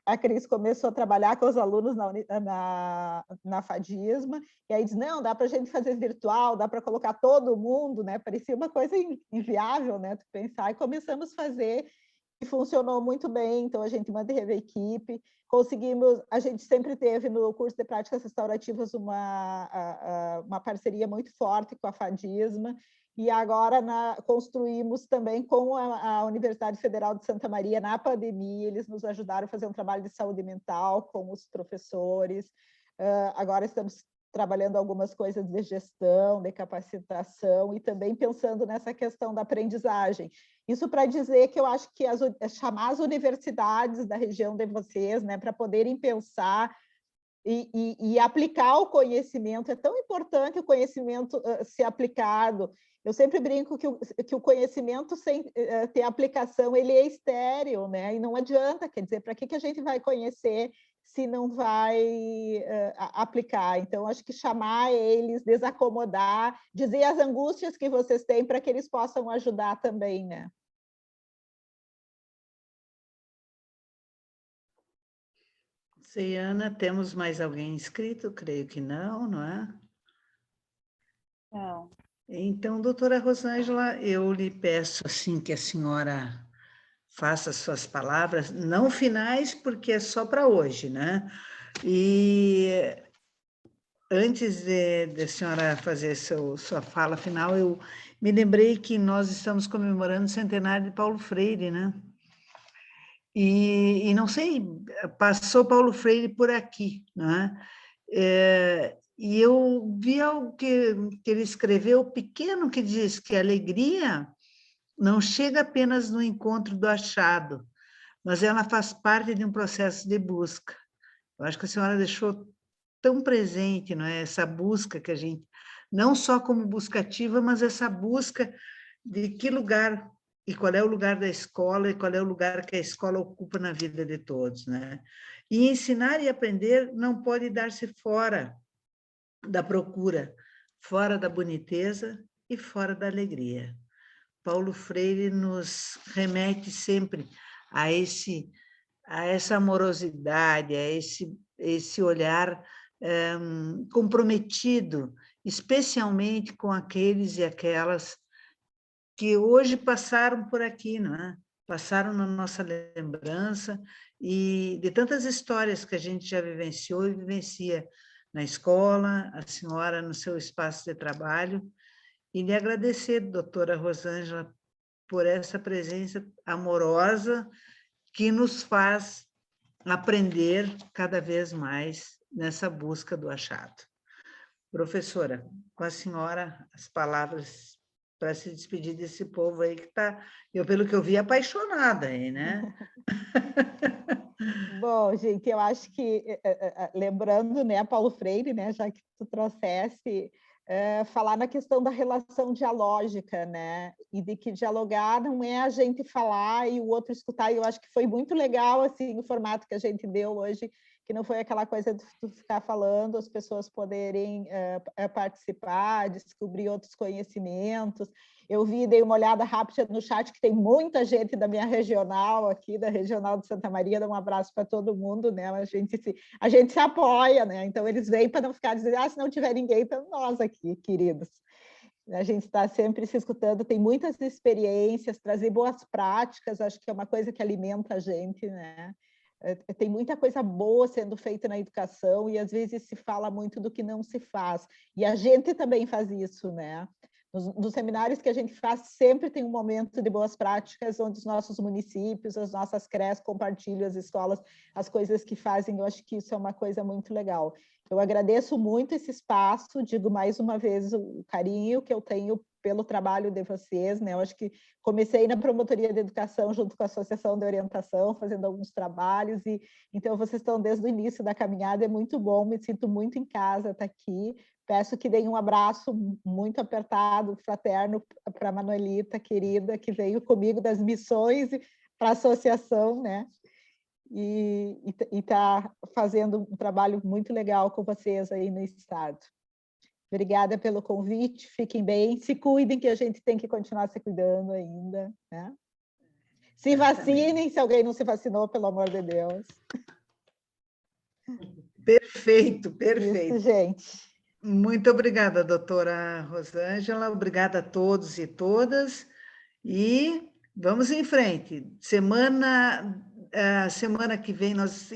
A Cris começou a trabalhar com os alunos na FADISMA, e aí diz, não, dá para a gente fazer virtual, dá para colocar todo mundo, né? Parecia uma coisa inviável, né? Tu pensar, e começamos a fazer, e funcionou muito bem, então a gente manteve a equipe, conseguimos... A gente sempre teve no curso de práticas restaurativas uma parceria muito forte com a FADISMA, e agora construímos também com a Universidade Federal de Santa Maria, na pandemia, eles nos ajudaram a fazer um trabalho de saúde mental com os professores. Agora estamos trabalhando algumas coisas de gestão, de capacitação e também pensando nessa questão da aprendizagem. Isso para dizer que eu acho que chamar as universidades da região de vocês, né, para poderem pensar e aplicar o conhecimento. É tão importante o conhecimento ser aplicado. Eu sempre brinco que o conhecimento sem ter aplicação, ele é estéril, né? E não adianta, quer dizer, para que a gente vai conhecer se não vai aplicar? Então, acho que chamar eles, desacomodar, dizer as angústias que vocês têm para que eles possam ajudar também, né? Ana, temos mais alguém inscrito? Creio que não, não é? Não. Então, doutora Rosângela, eu lhe peço assim que a senhora faça suas palavras, não finais, porque é só para hoje, né? E antes de a senhora fazer sua fala final, eu me lembrei que nós estamos comemorando o centenário de Paulo Freire, né? E não sei, passou Paulo Freire por aqui, né? E eu vi algo que ele escreveu, pequeno, que diz que a alegria não chega apenas no encontro do achado, mas ela faz parte de um processo de busca. Eu acho que a senhora deixou tão presente, não é? Essa busca que a gente, não só como busca ativa, mas essa busca de que lugar, e qual é o lugar da escola, e qual é o lugar que a escola ocupa na vida de todos, né? E ensinar e aprender não pode dar-se fora da procura, fora da boniteza e fora da alegria. Paulo Freire nos remete sempre a essa amorosidade, a esse olhar comprometido, especialmente com aqueles e aquelas que hoje passaram por aqui, não é? Passaram na nossa lembrança, e de tantas histórias que a gente já vivenciou e vivencia na escola, a senhora no seu espaço de trabalho, e lhe agradecer, doutora Rosângela, por essa presença amorosa que nos faz aprender cada vez mais nessa busca do achado. Professora, com a senhora, as palavras para se despedir desse povo aí que está, eu, pelo que eu vi, apaixonada aí, né? Bom, gente, eu acho que, lembrando, né, Paulo Freire, né, já que tu trouxesse, falar na questão da relação dialógica, né, e de que dialogar não é a gente falar e o outro escutar, e eu acho que foi muito legal, assim, o formato que a gente deu hoje, que não foi aquela coisa de tu ficar falando, as pessoas poderem participar, descobrir outros conhecimentos. Eu dei uma olhada rápida no chat, que tem muita gente da minha regional aqui, da Regional de Santa Maria, dá um abraço para todo mundo, né? A gente se apoia, né? Então, eles vêm para não ficar dizendo, se não tiver ninguém, então nós aqui, queridos. A gente está sempre se escutando, tem muitas experiências, trazer boas práticas, acho que é uma coisa que alimenta a gente, né? Tem muita coisa boa sendo feita na educação e às vezes se fala muito do que não se faz. E a gente também faz isso, né? Nos seminários que a gente faz, sempre tem um momento de boas práticas, onde os nossos municípios, as nossas CREs compartilham, as escolas, as coisas que fazem. Eu acho que isso é uma coisa muito legal. Eu agradeço muito esse espaço, digo mais uma vez o carinho que eu tenho pelo trabalho de vocês, né? Eu acho que comecei na Promotoria de Educação junto com a Associação de Orientação, fazendo alguns trabalhos, e então vocês estão desde o início da caminhada, é muito bom, me sinto muito em casa estar aqui. Peço que deem um abraço muito apertado, fraterno, para a Manuelita, querida, que veio comigo das missões para a associação, né? E está fazendo um trabalho muito legal com vocês aí no Estado. Obrigada pelo convite, fiquem bem, se cuidem, que a gente tem que continuar se cuidando ainda, né? Se vacinem, se alguém não se vacinou, pelo amor de Deus. Perfeito, perfeito. Isso, gente. Muito obrigada, doutora Rosângela, obrigada a todos e todas, e vamos em frente. Semana que vem nós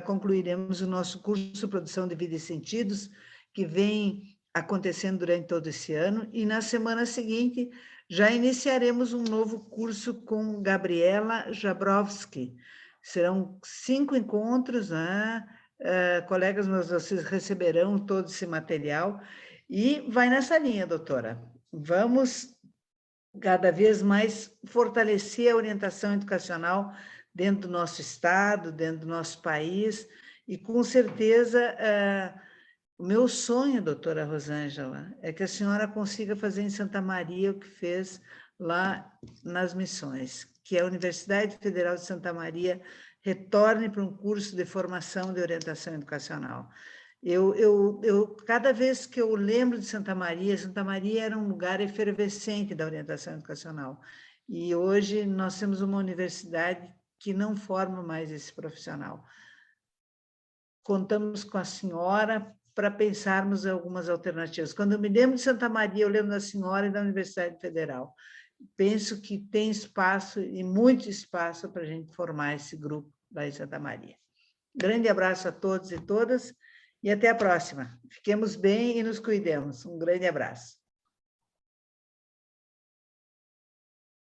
concluiremos o nosso curso Produção de Vida e Sentidos, que vem acontecendo durante todo esse ano, e na semana seguinte já iniciaremos um novo curso com Gabriela Jabrowski. Serão 5 encontros, né? Colegas, vocês receberão todo esse material, e vai nessa linha, doutora. Vamos cada vez mais fortalecer a orientação educacional dentro do nosso estado, dentro do nosso país, e com certeza o meu sonho, doutora Rosângela, é que a senhora consiga fazer em Santa Maria o que fez lá nas Missões, que a Universidade Federal de Santa Maria retorne para um curso de formação de orientação educacional. Cada vez que eu lembro de Santa Maria era um lugar efervescente da orientação educacional. E hoje nós temos uma universidade que não forma mais esse profissional. Contamos com a senhora para pensarmos em algumas alternativas. Quando eu me lembro de Santa Maria, eu lembro da senhora e da Universidade Federal. Penso que tem espaço, e muito espaço, para a gente formar esse grupo lá em Santa Maria. Grande abraço a todos e todas, e até a próxima. Fiquemos bem e nos cuidemos. Um grande abraço.